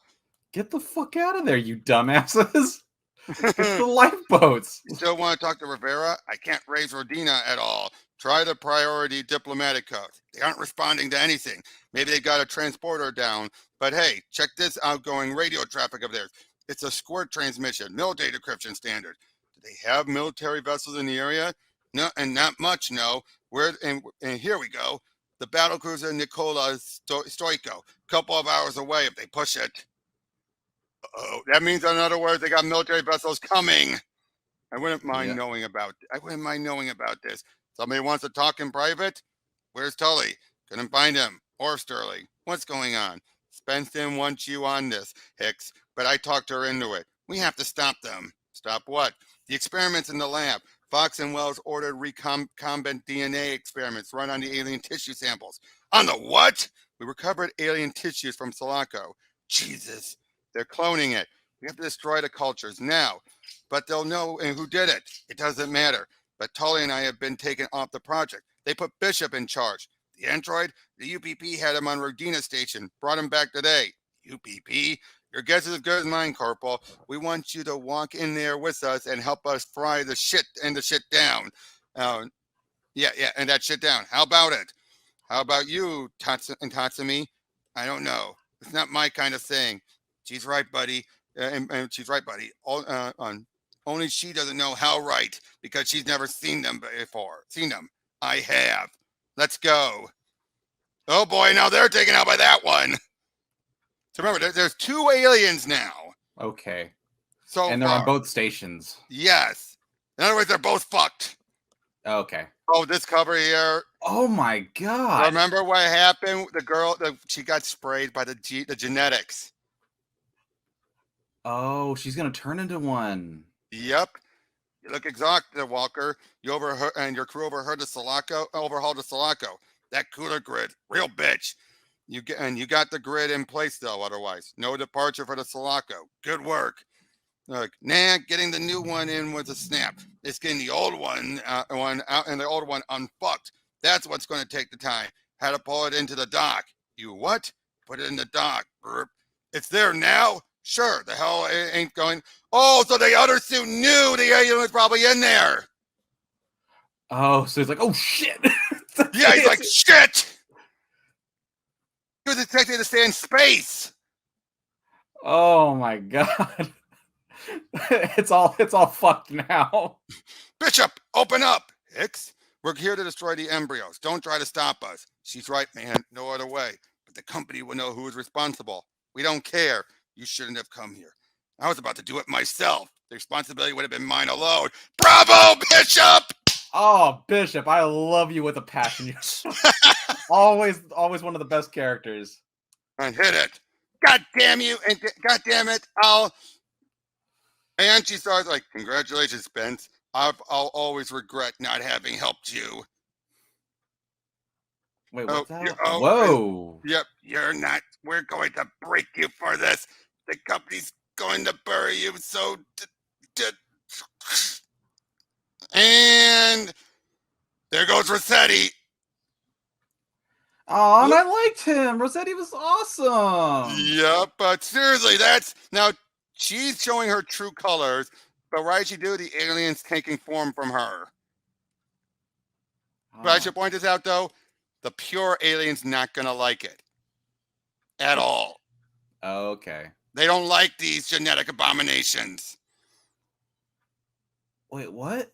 Get the fuck out of there, you dumbasses! Get the lifeboats. You still want to talk to Rivera? I can't raise Rodina at all. Try the priority diplomatic code. They aren't responding to anything. Maybe they got a transporter down. But hey, check this outgoing radio traffic of theirs. It's a squirt transmission, military decryption standard. Do they have military vessels in the area? No, and not much, no. And here we go. The battlecruiser Nikola Stoico. Couple of hours away if they push it. Oh, that means, in other words, they got military vessels coming. I wouldn't mind knowing about this. Somebody wants to talk in private? Where's Tully? Couldn't find him. Or Sterling. What's going on? Spence didn't want you on this, Hicks, but I talked her into it. We have to stop them. Stop what? The experiments in the lab. Fox and Wells ordered recombinant DNA experiments run on the alien tissue samples. On the what? We recovered alien tissues from Sulaco. Jesus. They're cloning it. We have to destroy the cultures now. But they'll know who did it. It doesn't matter. But Tully and I have been taken off the project. They put Bishop in charge. The android, the U.P.P. had him on Rodina Station. Brought him back today. U.P.P.? Your guess is as good as mine, Corporal. We want you to walk in there with us and help us fry the shit down. Yeah, and that shit down. How about it? How about you, Tatsumi? I don't know. It's not my kind of thing. She's right, buddy. And she's right, buddy. Only she doesn't know how right because she's never seen them before. Seen them. I have. Let's go. Oh boy, now they're taken out by that one. So remember, there's 2 aliens now. Okay. And they're on both stations. Yes. In other words, they're both fucked. Okay. Oh, this cover here. Oh my god. Remember what happened? The girl, she got sprayed by the genetics. Oh, she's gonna turn into one. Yep. You look exhausted, Walker. You overheard, and your crew overhauled the Sulaco. That cooler grid, real bitch. You got the grid in place though. Otherwise, no departure for the Sulaco. Good work. Look, getting the new one in was a snap. It's getting the old one out and the old one unfucked. That's what's going to take the time. How to pull it into the dock. You what? Put it in the dock. Burp. It's there now. Sure, the hell it ain't going. Oh, so the other suit knew the alien was probably in there. Oh, so he's like, oh shit. Yeah, he's like, shit. He was expected to stay in space. Oh my god. It's all fucked now. Bishop, open up. Hicks, we're here to destroy the embryos. Don't try to stop us. She's right, man. No other way. But the company will know who is responsible. We don't care. You shouldn't have come here. I was about to do it myself. The responsibility would have been mine alone. Bravo, Bishop! Oh, Bishop, I love you with a passion. always one of the best characters. And hit it. God damn you, and God damn it, and she starts like, congratulations, Spence. I'll always regret not having helped you. Wait, Oh, what's that? oh, Whoa. yep. You're not. We're going to break you for this. The company's going to bury you. So, and there goes Rossetti. Oh, and I liked him. Rossetti was awesome. Yep, but seriously, that's now she's showing her true colors. But why did she do the aliens taking form from her? But I Oh, should point this out though, the pure alien's not gonna like it at all. okay. They don't like these genetic abominations. Wait, what?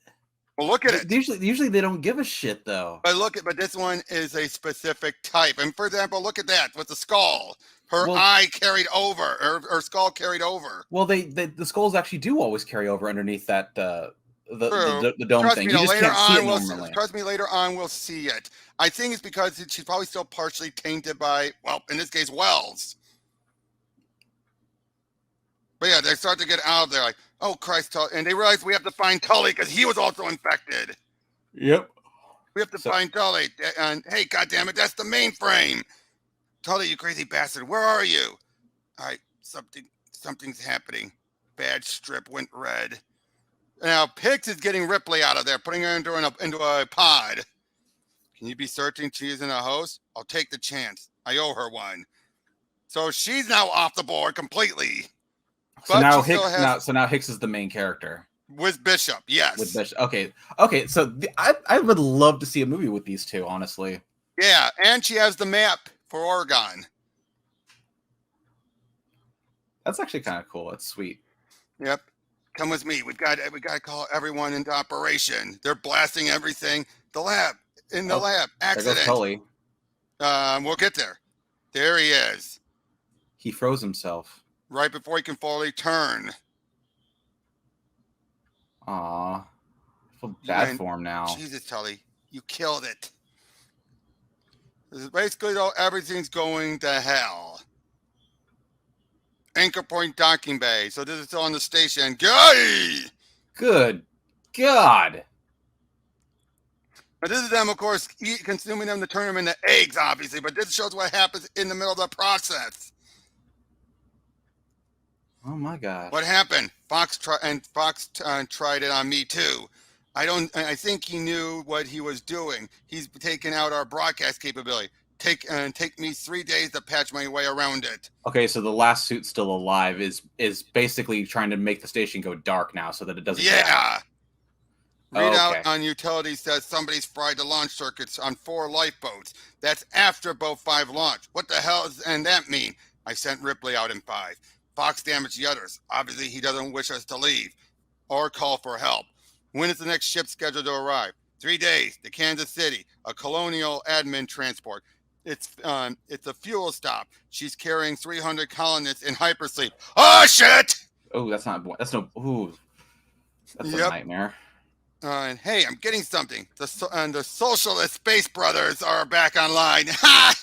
Well, look at it. Usually they don't give a shit though. But this one is a specific type. And for example, look at that with the skull. Her Well- eye carried over, or her skull carried over. Well, the skulls actually do always carry over underneath that the True. dome Trust thing. me, You just later can't see it on normally. trust me, later on we'll see it. I think it's because she's probably still partially tainted by, well, in this case, Wells. But yeah, they start to get out of there like, oh Christ, and they realize we have to find Tully because he was also infected. Yep. We have to find Tully. And hey, goddammit, that's the mainframe. Tully, you crazy bastard, where are you? All right, something's happening. Badge strip went red. Now Hicks is getting Ripley out of there, putting her into a pod. Can you be certain she isn't a host? I'll take the chance. I owe her one. So she's now off the board completely. So But now she still Hicks now Hicks is the main character. With Bishop, yes. With Bishop. Okay. So I would love to see a movie with these two, honestly. Yeah, and she has the map for Oregon. That's actually kind of cool. It's sweet. Yep. Come with me. We got to call everyone into operation. They're blasting everything. The lab. Accident. There goes Tully. We'll get there. There he is. He froze himself. Right before he can fully turn. Aw. I feel bad for him now. Jesus, Tully. You killed it. This is basically though everything's going to hell. Anchorpoint docking bay. So this is still on the station. Good God. But this is them, of course, consuming them to turn them into eggs, obviously. But this shows what happens in the middle of the process. Oh my God. What happened? Fox tried it on me too. I think he knew what he was doing. He's taken out our broadcast capability. Take me 3 days to patch my way around it. Okay, so the last suit still alive is basically trying to make the station go dark now so that it doesn't. Yeah. Readout Okay. on utility says somebody's fried the launch circuits on 4 lifeboats. That's after boat 5 launch. What the hell does that mean? I sent Ripley out in 5. Fox damaged the others. Obviously, he doesn't wish us to leave or call for help. When is the next ship scheduled to arrive? 3 days to Kansas City, a Colonial admin transport. It's a fuel stop. She's carrying 300 colonists in hypersleep. Oh shit! Oh, that's a nightmare. And hey, I'm getting something. The socialist space brothers are back online. Ha!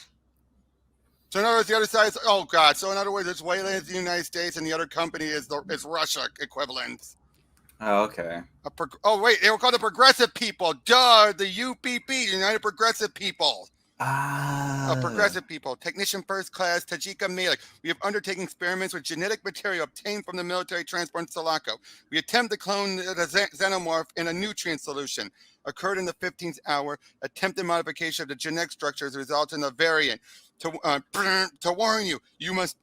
So in other words, the other side is, oh god. So in other words, it's Wayland, the United States, and the other company is Russia equivalent. Oh, okay. Oh wait, they were called the Progressive People. Duh, the U.P.P, United Progressive People. Progressive People. Technician First Class Tajika Malik. We have undertaken experiments with genetic material obtained from the military transport in Sulaco. We attempt to clone the Xenomorph in a nutrient solution. Occurred in the 15th hour. Attempted modification of the genetic structures results in a variant. To warn you, you must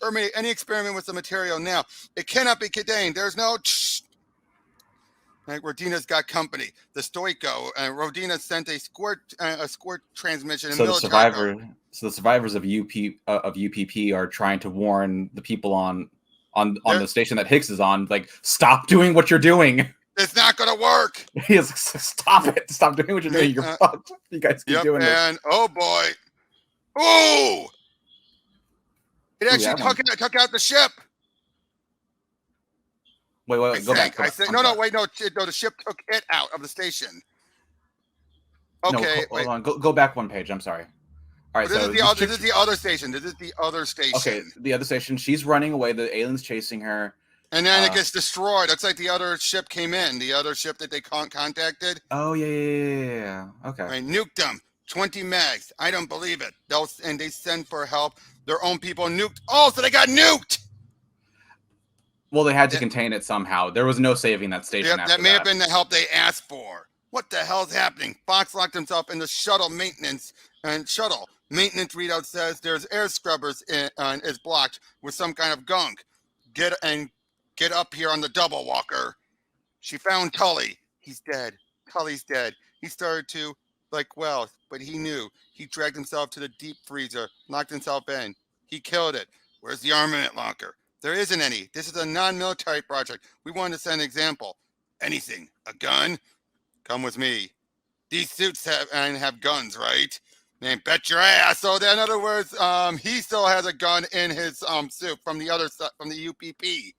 terminate any experiment with the material now. It cannot be contained. There's no... Right, Rodina's got company. The Stoico, Rodina sent a squirt transmission. So the survivors of U.P.P. are trying to warn the people on the station that Hicks is on, like, stop doing what you're doing. It's not gonna work. He's like, stop it! Stop doing what you're doing. You're fucked. You guys keep doing this. And oh boy, ooh! It actually took out the ship. Wait, go back. No, the ship took it out of the station. Okay, hold on. Go back one page. I'm sorry. All right, this is the other station. This is the other station. Okay, the other station. She's running away. The alien's chasing her. And then it gets destroyed. That's like the other ship came in. The other ship that they contacted. Oh, yeah. Okay. Right, nuked them. 20 mags. I don't believe it. They send for help. Their own people nuked. Oh, so they got nuked. Well, they had to contain it somehow. There was no saving that station after that may have been the help they asked for. What the hell's happening? Fox locked himself in the shuttle maintenance maintenance readout says there's air scrubbers is blocked with some kind of gunk. Get up here on the double walker. She found Tully. He's dead. Tully's dead. He started to Wells, but he knew. He dragged himself to the deep freezer, locked himself in. He killed it. Where's the armament locker? There isn't any. This is a non-military project. We wanted to set an example. Anything. A gun? Come with me. These suits have guns, right? Man, bet your ass. So in other words, he still has a gun in his suit from the U.P.P.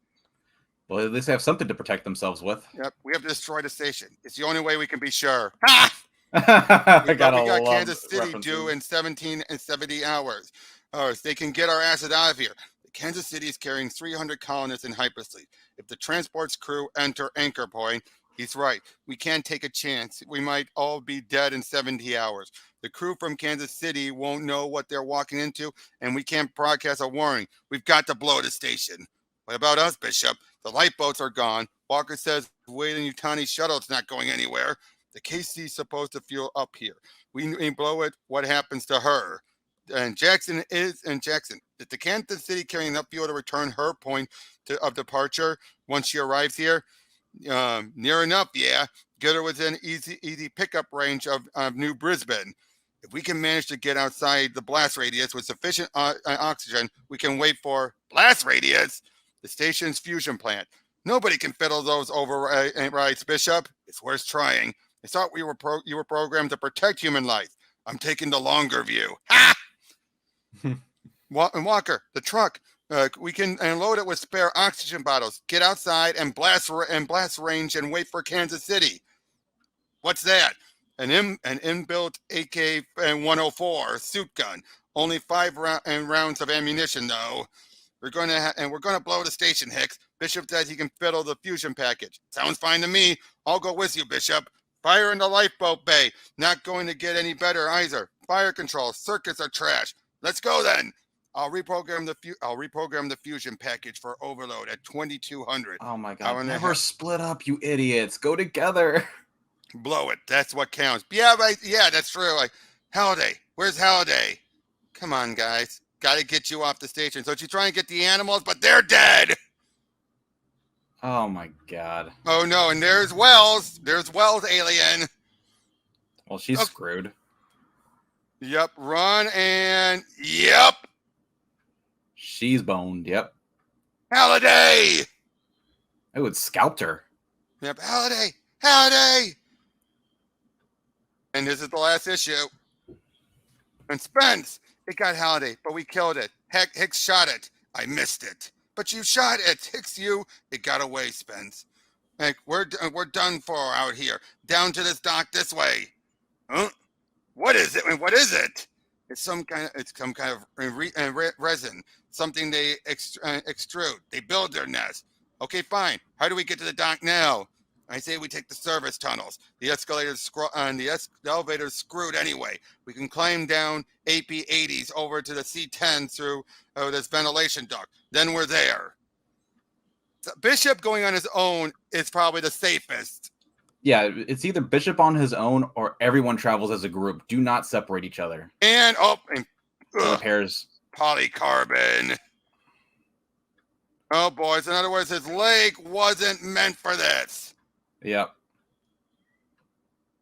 Well, at least they have something to protect themselves with. Yep, we have to destroy the station. It's the only way we can be sure. Ha! we got Kansas City due in 17 and 70 hours. So they can get our asses out of here. Kansas City is carrying 300 colonists in hypersleep. If the transport's crew enter Anchorpoint, he's right. We can't take a chance. We might all be dead in 70 hours. The crew from Kansas City won't know what they're walking into, and we can't broadcast a warning. We've got to blow the station. What about us, Bishop? The lifeboats are gone. Walker says Wade Yutani's shuttle's not going anywhere. The KC's supposed to fuel up here. We blow it. What happens to her? And Jackson. Is the Kansas City carrying enough fuel to return her point of departure once she arrives here? Near enough, yeah. Get her within easy pickup range of New Brisbane. If we can manage to get outside the blast radius with sufficient oxygen, we can wait for blast radius. The station's fusion plant. Nobody can fiddle those overrides, Bishop. It's worth trying. I thought you were programmed to protect human life. I'm taking the longer view. Ha! Walker, the truck. We can load it with spare oxygen bottles. Get outside and blast range and wait for Kansas City. What's that? An inbuilt AK-104 suit gun. Only 5 rounds of ammunition, though. We're gonna blow the station, Hicks. Bishop says he can fiddle the fusion package. Sounds fine to me. I'll go with you, Bishop. Fire in the lifeboat bay. Not going to get any better either. Fire control. Circuits are trash. Let's go then. I'll reprogram the fusion package for overload at 2200. Oh my God! Never split up, you idiots. Go together. Blow it. That's what counts. Yeah, right. Yeah, that's true. Halliday. Where's Halliday? Come on, guys. Got to get you off the station. So you try and get the animals, but they're dead. Oh my God. Oh no, and there's Wells. There's Wells, alien. Well, she's screwed. Yep, run and yep. She's boned, yep. Halliday! Oh, it scalped her. Yep, Halliday! And this is the last issue. And Spence, it got Halliday, but we killed it. Hicks shot it. I missed it. But you shot it. Hicks it got away, Spence. We're done for out here. Down to this dock this way. Huh? What is it? What is it? It's some kind of resin. Something they extrude. They build their nest. Okay, fine. How do we get to the dock now? I say we take the service tunnels. The elevator's screwed anyway. We can climb down AP-80s over to the C-10 through this ventilation duct. Then we're there. So Bishop going on his own is probably the safest. Yeah, it's either Bishop on his own or everyone travels as a group. Do not separate each other. And repairs. Polycarbon. Oh, boys. In other words, his leg wasn't meant for this. Yep.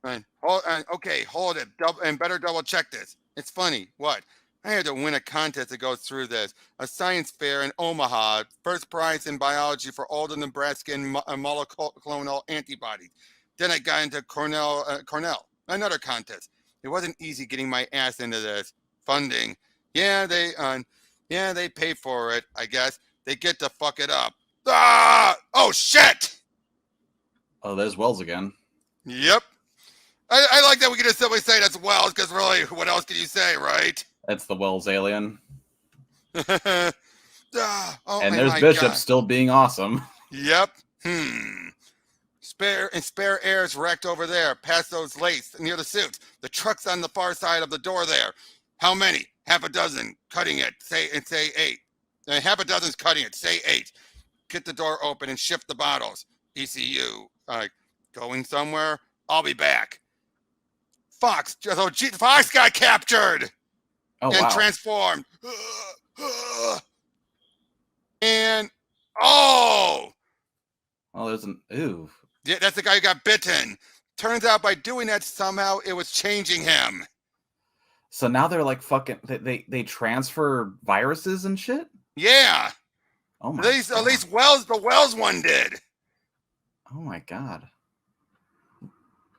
Okay, hold it. Better double check this. It's funny. What? I had to win a contest that goes through this. A science fair in Omaha. First prize in biology for all the Nebraskan monoclonal antibodies. Then I got into Cornell. Another contest. It wasn't easy getting my ass into this. Funding. Yeah, they pay for it, I guess. They get to fuck it up. Ah! Oh, shit! Oh, there's Wells again. Yep. I like that we can just simply say that's Wells, because really, what else can you say, right? That's the Wells alien. And there's Bishop still being awesome. Yep. Spare air's wrecked over there, past those laces, near the suits. The truck's on the far side of the door there. How many? Half a dozen. Cutting it. Say 8. Half a dozen's cutting it. Say 8. Get the door open and shift the bottles. ECU. Going somewhere? I'll be back. Fox got captured Oh, and wow. transformed. And oh, there's an ooh. yeah, that's the guy who got bitten. Turns out by doing that, somehow it was changing him. So now they're like fucking. They transfer viruses and shit. Yeah. Oh my. At least the Wells one did. Oh my god.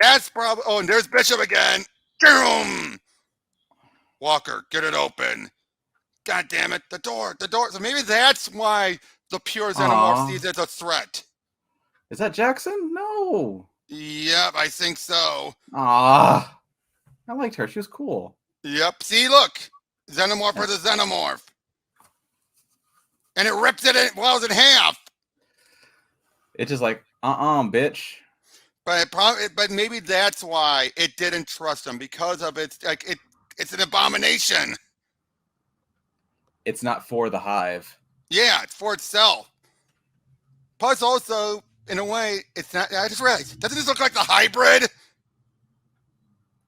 That's probably. Oh, and there's Bishop again. Boom. Walker, get it open. God damn it, the door. So maybe that's why the pure Xenomorph sees it as a threat. Is that Jackson? No. Yep, I think so. I liked her. She was cool. Yep. See, look. Xenomorph for the Xenomorph. And it rips it in half. It's just like, bitch. But maybe that's why it didn't trust him, because of it's an abomination. It's not for the hive. Yeah, it's for itself. Plus, also, in a way, it's not. I just realized, doesn't this look like the hybrid?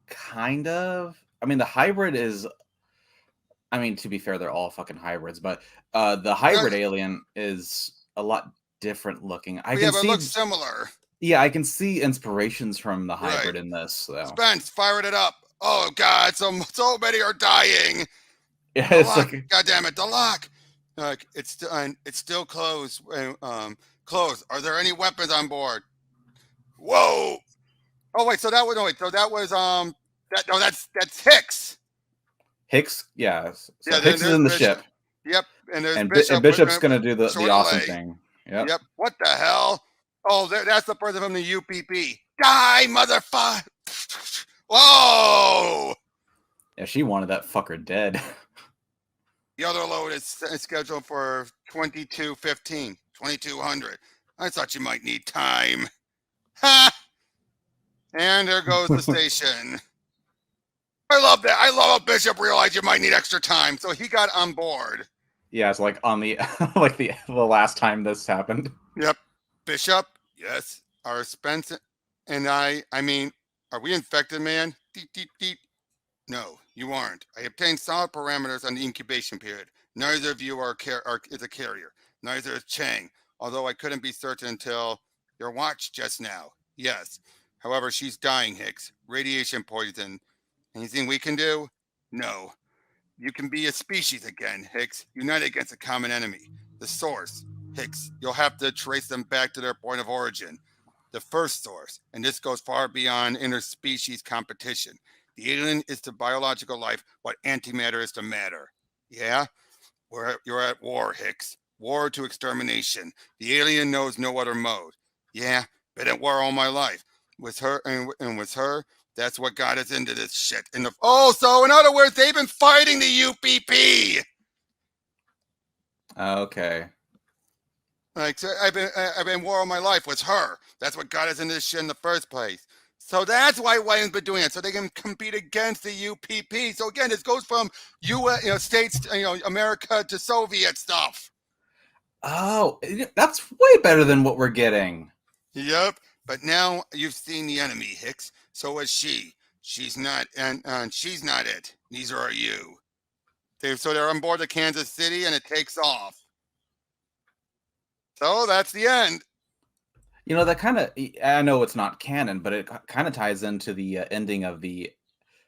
Kind of. I mean, the hybrid is. I mean, to be fair, they're all fucking hybrids, but the hybrid alien is a lot different looking. But it looks similar. Yeah, I can see inspirations from the hybrid in this. So. Spence, fired it up. Oh God, so many are dying. Yeah, the it's lock. like, God damn it, the lock. It's still closed. Closed. Are there any weapons on board? Whoa. Oh wait, that's Hicks. Hicks, yeah. So Yeah, Hicks is in the ship. Yep, and there's Bishop's gonna do the awesome thing. Yep. What the hell? Oh, that's the person from the U.P.P. Die, motherfucker! Whoa! Yeah, she wanted that fucker dead. The other load is scheduled for 22:15, 2200. I thought you might need time. Ha! And there goes the station. I love that. I love how Bishop realized you might need extra time, so he got on board. Yeah, it's like on the the last time this happened. Yep. Bishop, yes. Are Spence and I mean, are we infected, man? Deep, deep, deep. No, you aren't. I obtained solid parameters on the incubation period. Neither of you is a carrier. Neither is Chang, although I couldn't be certain until your watch just now. Yes. However, she's dying, Hicks. Radiation poison. Anything we can do? No. You can be a species again, Hicks. United against a common enemy. The source. Hicks, you'll have to trace them back to their point of origin. The first source, and this goes far beyond interspecies competition. The alien is to biological life what antimatter is to matter. Yeah? You're at war, Hicks. War to extermination. The alien knows no other mode. Yeah, been at war all my life. With her, that's what got us into this shit. So in other words, they've been fighting the U.P.P. Okay. Like, I've been war all my life with her. That's what got us into this shit in the first place. So that's why Whiting's been doing it, so they can compete against the U.P.P. So again, this goes from states, America to Soviet stuff. Oh, that's way better than what we're getting. Yep, but now you've seen the enemy, Hicks. So is she. She's not, and she's not it. Neither are you. They're on board the Kansas City, and it takes off. So that's the end. That kind of, I know it's not canon, but it kind of ties into the ending of the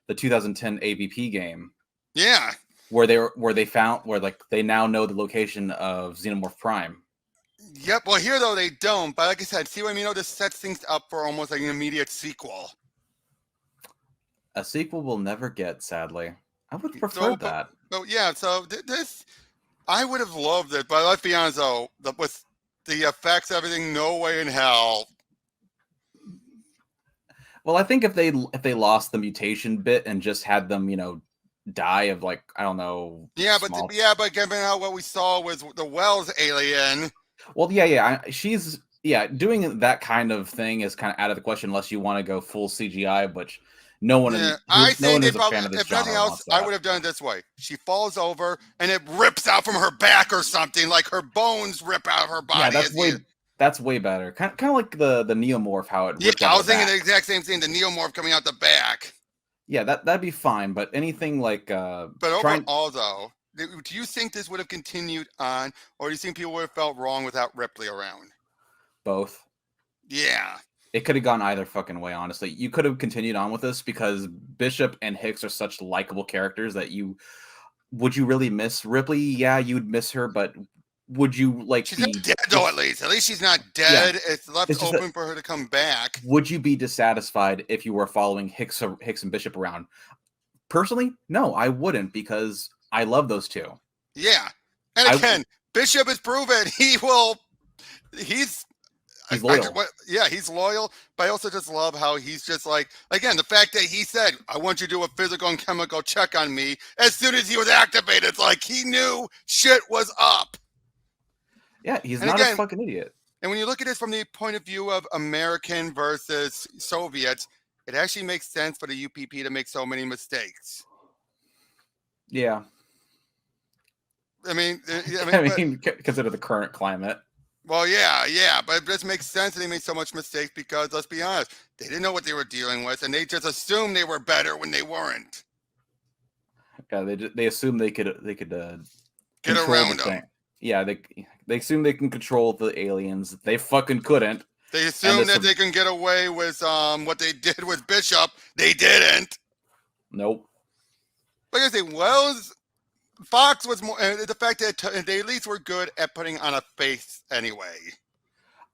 2010 AVP game. Yeah. Where they now know the location of Xenomorph Prime. Yep. Well, here though they don't. But like I said, see what I mean? This sets things up for almost like an immediate sequel. A sequel we'll never get, sadly. I would prefer that. Oh yeah. So this, I would have loved it, but let's be honest though, with the effects, everything, no way in hell. Well, I think if they lost the mutation bit and just had them, die of I don't know. Yeah, but given out what we saw was the Wells alien. Well, yeah, she's Yeah, doing that kind of thing is kind of out of the question unless you want to go full CGI, which no one Yeah, I no think one they who's a probably, fan of this if nothing genre else, wants I that. would have done it this way. She falls over and it rips out from her back or something, like her bones rip out of her Yeah, body. As you, that's way better. Kind of like the Neomorph, how it yeah, ripped out I of was the thinking back. the exact same thing. The Neomorph coming out the back. Yeah, that'd be fine. But anything like But trying overall, though, do you think this would have continued on, or do you think people would have felt wrong without Ripley around? both. Yeah. It could have gone either fucking way, honestly. You could have continued on with this because Bishop and Hicks are such likable characters that would you really miss Ripley? Yeah, you'd miss her, but would you like She's not be dead, though, at least. At least she's not yeah, dead. It's left it's just that open for her to come back. would you be dissatisfied if you were following Hicks and Bishop around? Personally, no, I wouldn't because I love those two. Yeah. And I again, Bishop has proven he will. He's he's loyal. yeah, he's loyal, but I also just love how he's just like, again, the fact that he said, I want you to do a physical and chemical check on me as soon as he was activated. It's like he knew shit was up. Yeah, he's And not a again, fucking idiot. and when you look at this from the point of view of American versus Soviets, it actually makes sense for the U.P.P. to make so many mistakes. Yeah. I mean, Consider the current climate. well, yeah, but it just makes sense that they made so much mistakes because, let's be honest, they didn't know what they were dealing with, and they just assumed they were better when they weren't. Yeah, they assume they could Get control around the them. thing. Yeah, they assume they can control the aliens. They fucking couldn't. They assumed that they can get away with what they did with Bishop. They didn't. Nope. Like I say, Wells, Fox was more. The fact that they at least were good at putting on a face anyway.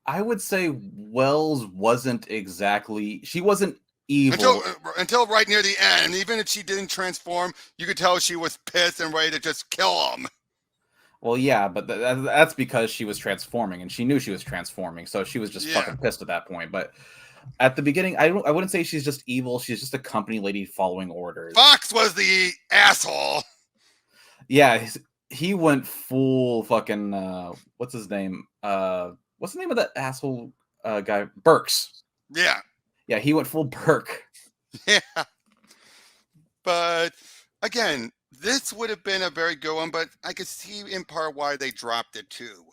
I would say Wells wasn't exactly. She wasn't evil Until right near the end. Even if she didn't transform, you could tell she was pissed and ready to just kill him. Well, yeah, but that's because she was transforming, and she knew she was transforming, so she was just fucking pissed at that point. But at the beginning, I wouldn't say she's just evil. She's just a company lady following orders. Fox was the asshole. Yeah, he went full fucking. What's his name? What's the name of that asshole guy? Burks. Yeah. Yeah, he went full Burke. Yeah. But again, this would have been a very good one, but I could see in part why they dropped it too.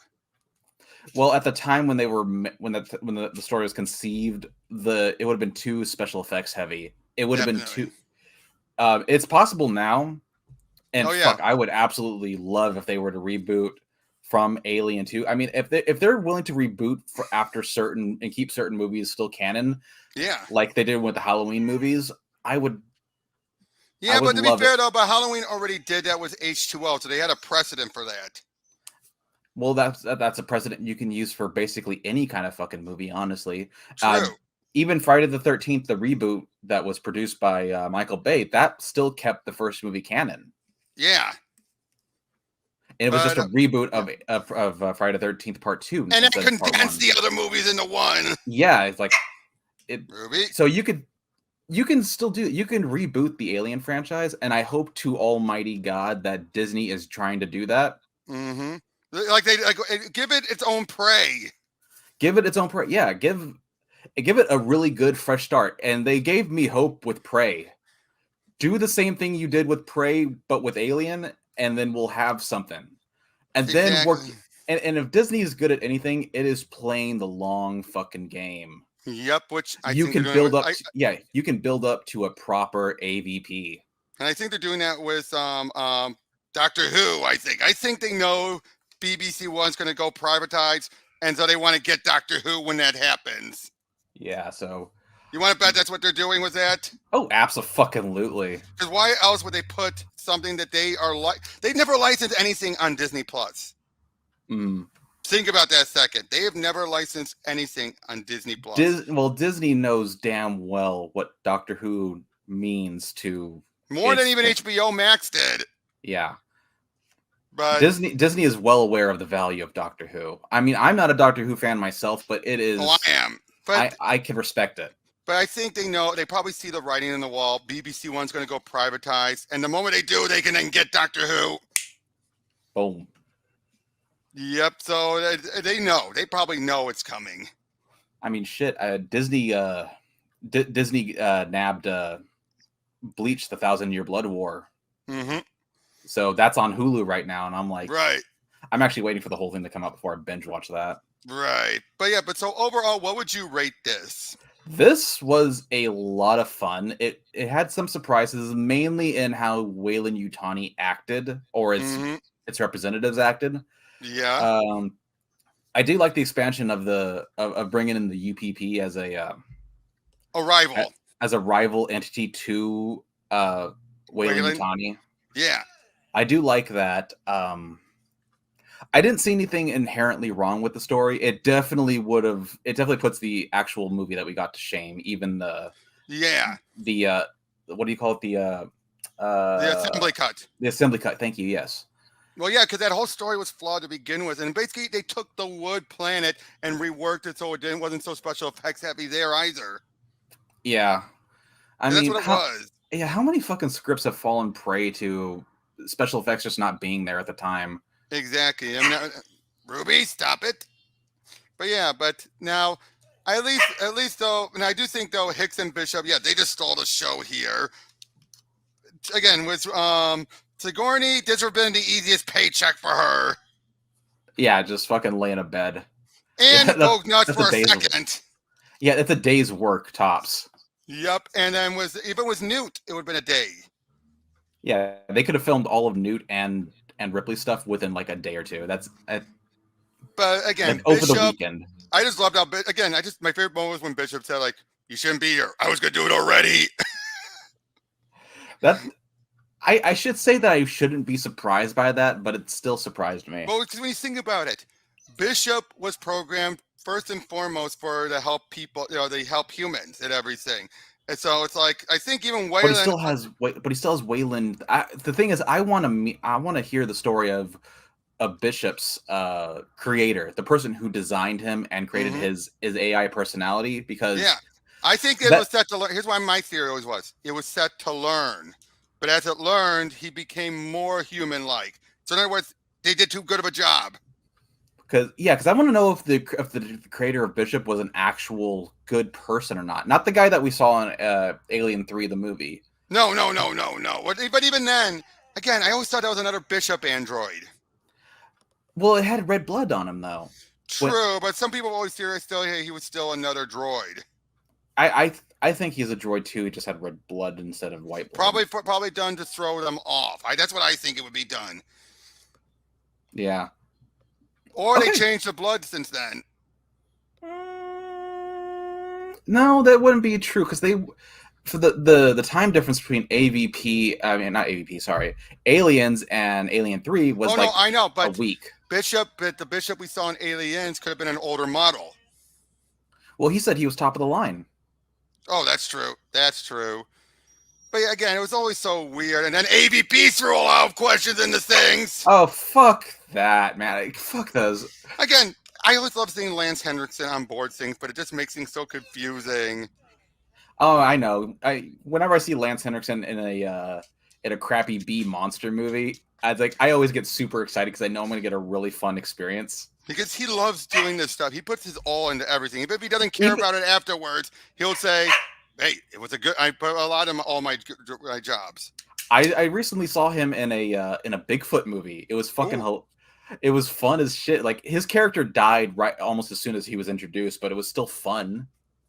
Well, at the time when the story was conceived, it would have been too special effects heavy. It would have been too. It's possible now, and fuck, I would absolutely love if they were to reboot from Alien 2. I mean, if they're willing to reboot for after certain and keep certain movies still canon, like they did with the Halloween movies, I would. Yeah, but to be fair though, but Halloween already did that with H2O, so they had a precedent for that. Well, that's a precedent you can use for basically any kind of fucking movie, honestly. True. Even Friday the 13th, the reboot that was produced by Michael Bay, that still kept the first movie canon. Yeah. And it was just a reboot of Friday the 13th Part 2. And it condensed the other movies into one. Yeah, it's like so you can still do it. You can reboot the Alien franchise, and I hope to almighty God that Disney is trying to do that. Mm-hmm. Like they give it its own Prey. Give it its own Prey. Yeah, give it a really good fresh start. And they gave me hope with Prey. Do the same thing you did with Prey, but with Alien, and then we'll have something. And then work. And if Disney is good at anything, it is playing the long fucking game. Yep, which you can build up. You can build up to a proper AVP. And I think they're doing that with Doctor Who. I think they know BBC One's going to go privatized, and so they want to get Doctor Who when that happens. Yeah, so you want to bet that's what they're doing with that? Oh, absolutely. Because why else would they put something that they are like? They've never licensed anything on Disney Plus. Think about that a second. They have never licensed anything on Disney Plus. Disney knows damn well what Doctor Who means to more than even HBO Max did. Yeah. But Disney is well aware of the value of Doctor Who. I mean, I'm not a Doctor Who fan myself, but it is. Oh, I am. But I can respect it. But I think they know. They probably see the writing on the wall. BBC One's going to go privatized, and the moment they do, they can then get Doctor Who. Boom. Yep. So they know. They probably know it's coming. I mean, shit. Disney nabbed Bleach: The 1,000-Year Blood War. Mm-hmm. So that's on Hulu right now, and I'm like, Right. I'm actually waiting for the whole thing to come out before I binge watch that. Right. But yeah. But so overall, what would you rate this? This was a lot of fun. It had some surprises, mainly in how Wayland Yutani acted, or its Mm-hmm. its representatives acted. Yeah. I do like the expansion of bringing in the U.P.P. Arrival. as a rival entity to Wayland Wayland. Yutani. Yeah. I do like that. I didn't see anything inherently wrong with the story. It definitely puts the actual movie that we got to shame. Even Yeah. the what do you call it? The assembly cut. The assembly cut. Thank you. Yes. Well, yeah, because that whole story was flawed to begin with, and basically they took the wood planet and reworked it so it wasn't so special effects heavy there either. Yeah. I And that's mean, what it was. Yeah, how many fucking scripts have fallen prey to special effects just not being there at the time? Exactly. I mean, Ruby, stop it. But yeah, but now, at least though, and I do think though Hicks and Bishop, yeah, they just stole the show here. Again, with Sigourney, this would have been the easiest paycheck for her. Yeah, just fucking lay in a bed. And Yeah, go nuts that's for a a day's second. Yeah, it's a day's work tops. Yep. And then if it was Newt, it would have been a day. Yeah, they could have filmed all of Newt and Ripley stuff within like a day or two. That's But again, like over the Bishop, weekend. I just loved how, again, my favorite moment was when Bishop said, like, you shouldn't be here. I was going to do it already. That I should say that I shouldn't be surprised by that, but it still surprised me. Well, when you think about it, Bishop was programmed first and foremost to help people, they help humans and everything. And so it's like, I think even Wayland. But he still has Wayland. The thing is, I want to hear the story of Bishop's creator, the person who designed him and created his AI personality. Because I think it was set to learn. Here's why my theory always was: it was set to learn, but as it learned, he became more human-like. So in other words, they did too good of a job. Because I want to know if the creator of Bishop was an actual good person or not. Not the guy that we saw in Alien 3, the movie. No. But even then, again, I always thought that was another Bishop android. Well, it had red blood on him, though. True, but some people always say he was still another droid. I think he's a droid too. He just had red blood instead of white blood. Probably done to throw them off. That's what I think it would be done. Yeah. Or they changed the blood since then. No, that wouldn't be true because for the time difference between Aliens and Alien 3 was I know, but a week. The Bishop we saw in Aliens could have been an older model. Well, he said he was top of the line. Oh, that's true. That's true. But again, it was always so weird. And then AVP threw a lot of questions into things. Oh, fuck that, man. Fuck those. Again, I always love seeing Lance Henriksen on board things, but it just makes things so confusing. Oh, I know. Whenever I see Lance Henriksen in a crappy B monster movie, I always get super excited because I know I'm going to get a really fun experience. Because he loves doing this stuff. He puts his all into everything. Even if he doesn't care about it afterwards, he'll say, "Hey, it was I put a lot in all my jobs." I recently saw him in a Bigfoot movie. It was fucking it was fun as shit. Like his character died right almost as soon as he was introduced, but it was still fun.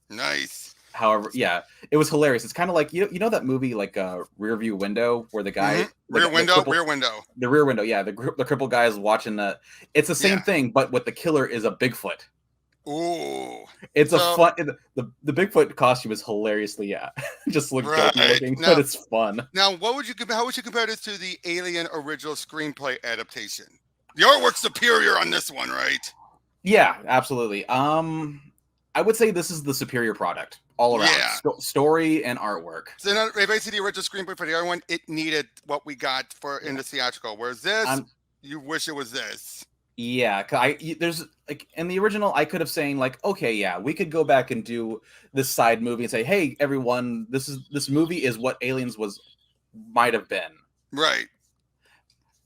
Nice. However, yeah, it was hilarious. It's kind of like you know that movie like Rear View Window where the guy Rear Window. The Rear Window, yeah, the crippled guy is watching the. It's the same thing, but what the killer is a Bigfoot. Ooh, it's a fun. The Bigfoot costume is hilariously just looks looking, but it's fun. Now, how would you compare this to the Alien original screenplay adaptation? The artwork's superior on this one, right? Yeah, absolutely. I would say this is the superior product all around. Yeah. Story and artwork. So basically, the original screenplay for the other one, it needed what we got in the theatrical. Whereas this, you wish it was this. Yeah, there's like in the original, I could have saying like, okay, yeah, we could go back and do this side movie and say, hey, everyone, this movie is what Aliens might have been. Right.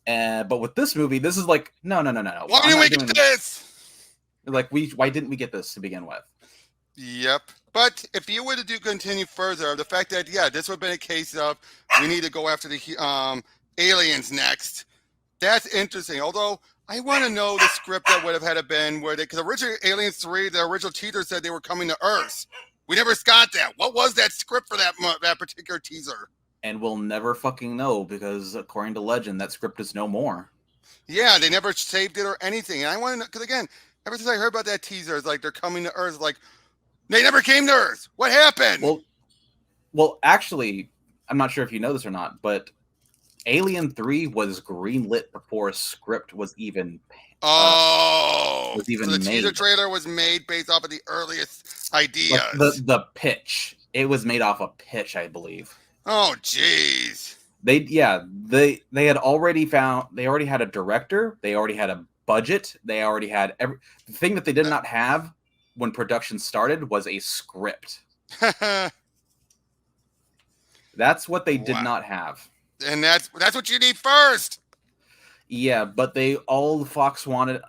But with this movie, this is like, no. Why didn't we get this? Like, why didn't we get this to begin with? Yep. But if you were to continue further, the fact that, yeah, this would have been a case of we need to go after the aliens next. That's interesting. Although I want to know the script that would have had to been where because originally Aliens 3, the original teaser said they were coming to Earth. We never got that. What was that script for that particular teaser? And we'll never fucking know because according to legend, that script is no more. Yeah, they never saved it or anything. And I want to know, because again, ever since I heard about that teaser, it's like they're coming to Earth, like, they never came to Earth. What happened? Well, actually, I'm not sure if you know this or not, but Alien 3 was greenlit before a script was even so the made. Teaser trailer was made based off of the earliest ideas. Like the pitch. It was made off a pitch, I believe. Oh, jeez. They had already had a director. They already had a budget. They already had the thing that they did not have when production started was a script. That's what they did not have. And that's what you need first. Yeah, but all Fox they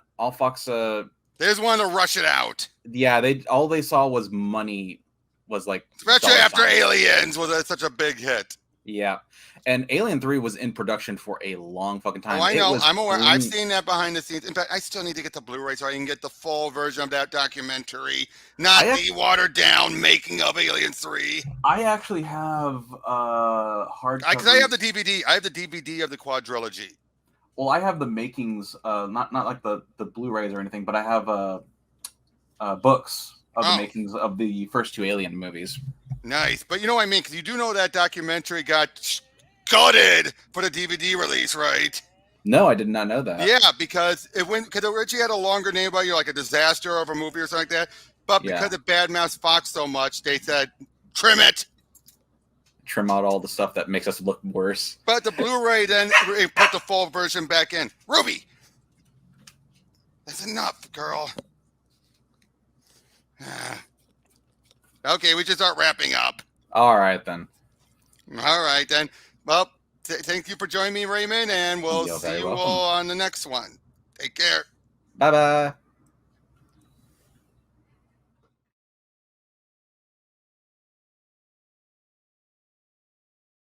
just wanted to rush it out. Yeah, all they saw was money, was like, especially after Aliens was such a big hit. Yeah. And Alien 3 was in production for a long fucking time. Oh, I know. I'm aware. I've seen that behind the scenes. In fact, I still need to get the Blu-ray so I can get the full version of that documentary, not the watered down making of Aliens 3. I actually have hard. Because I have the DVD. I have the DVD of the quadrilogy. Well, I have the makings, not like the Blu-rays or anything, but I have books of the makings of the first two Alien movies. Nice. But you know what I mean? Because you do know that documentary got gutted for the DVD release, right? No, I did not know that. Yeah, because it originally had a longer name about you, like a disaster of a movie or something like that. But because it badmouthed Fox so much, they said, trim it. Trim out all the stuff that makes us look worse. But the Blu-ray then put the full version back in. Ruby! That's enough, girl. Okay, we should start wrapping up. All right, then. All right, then. Well, thank you for joining me, Raymond, and we'll see you all on the next one. Take care. Bye-bye.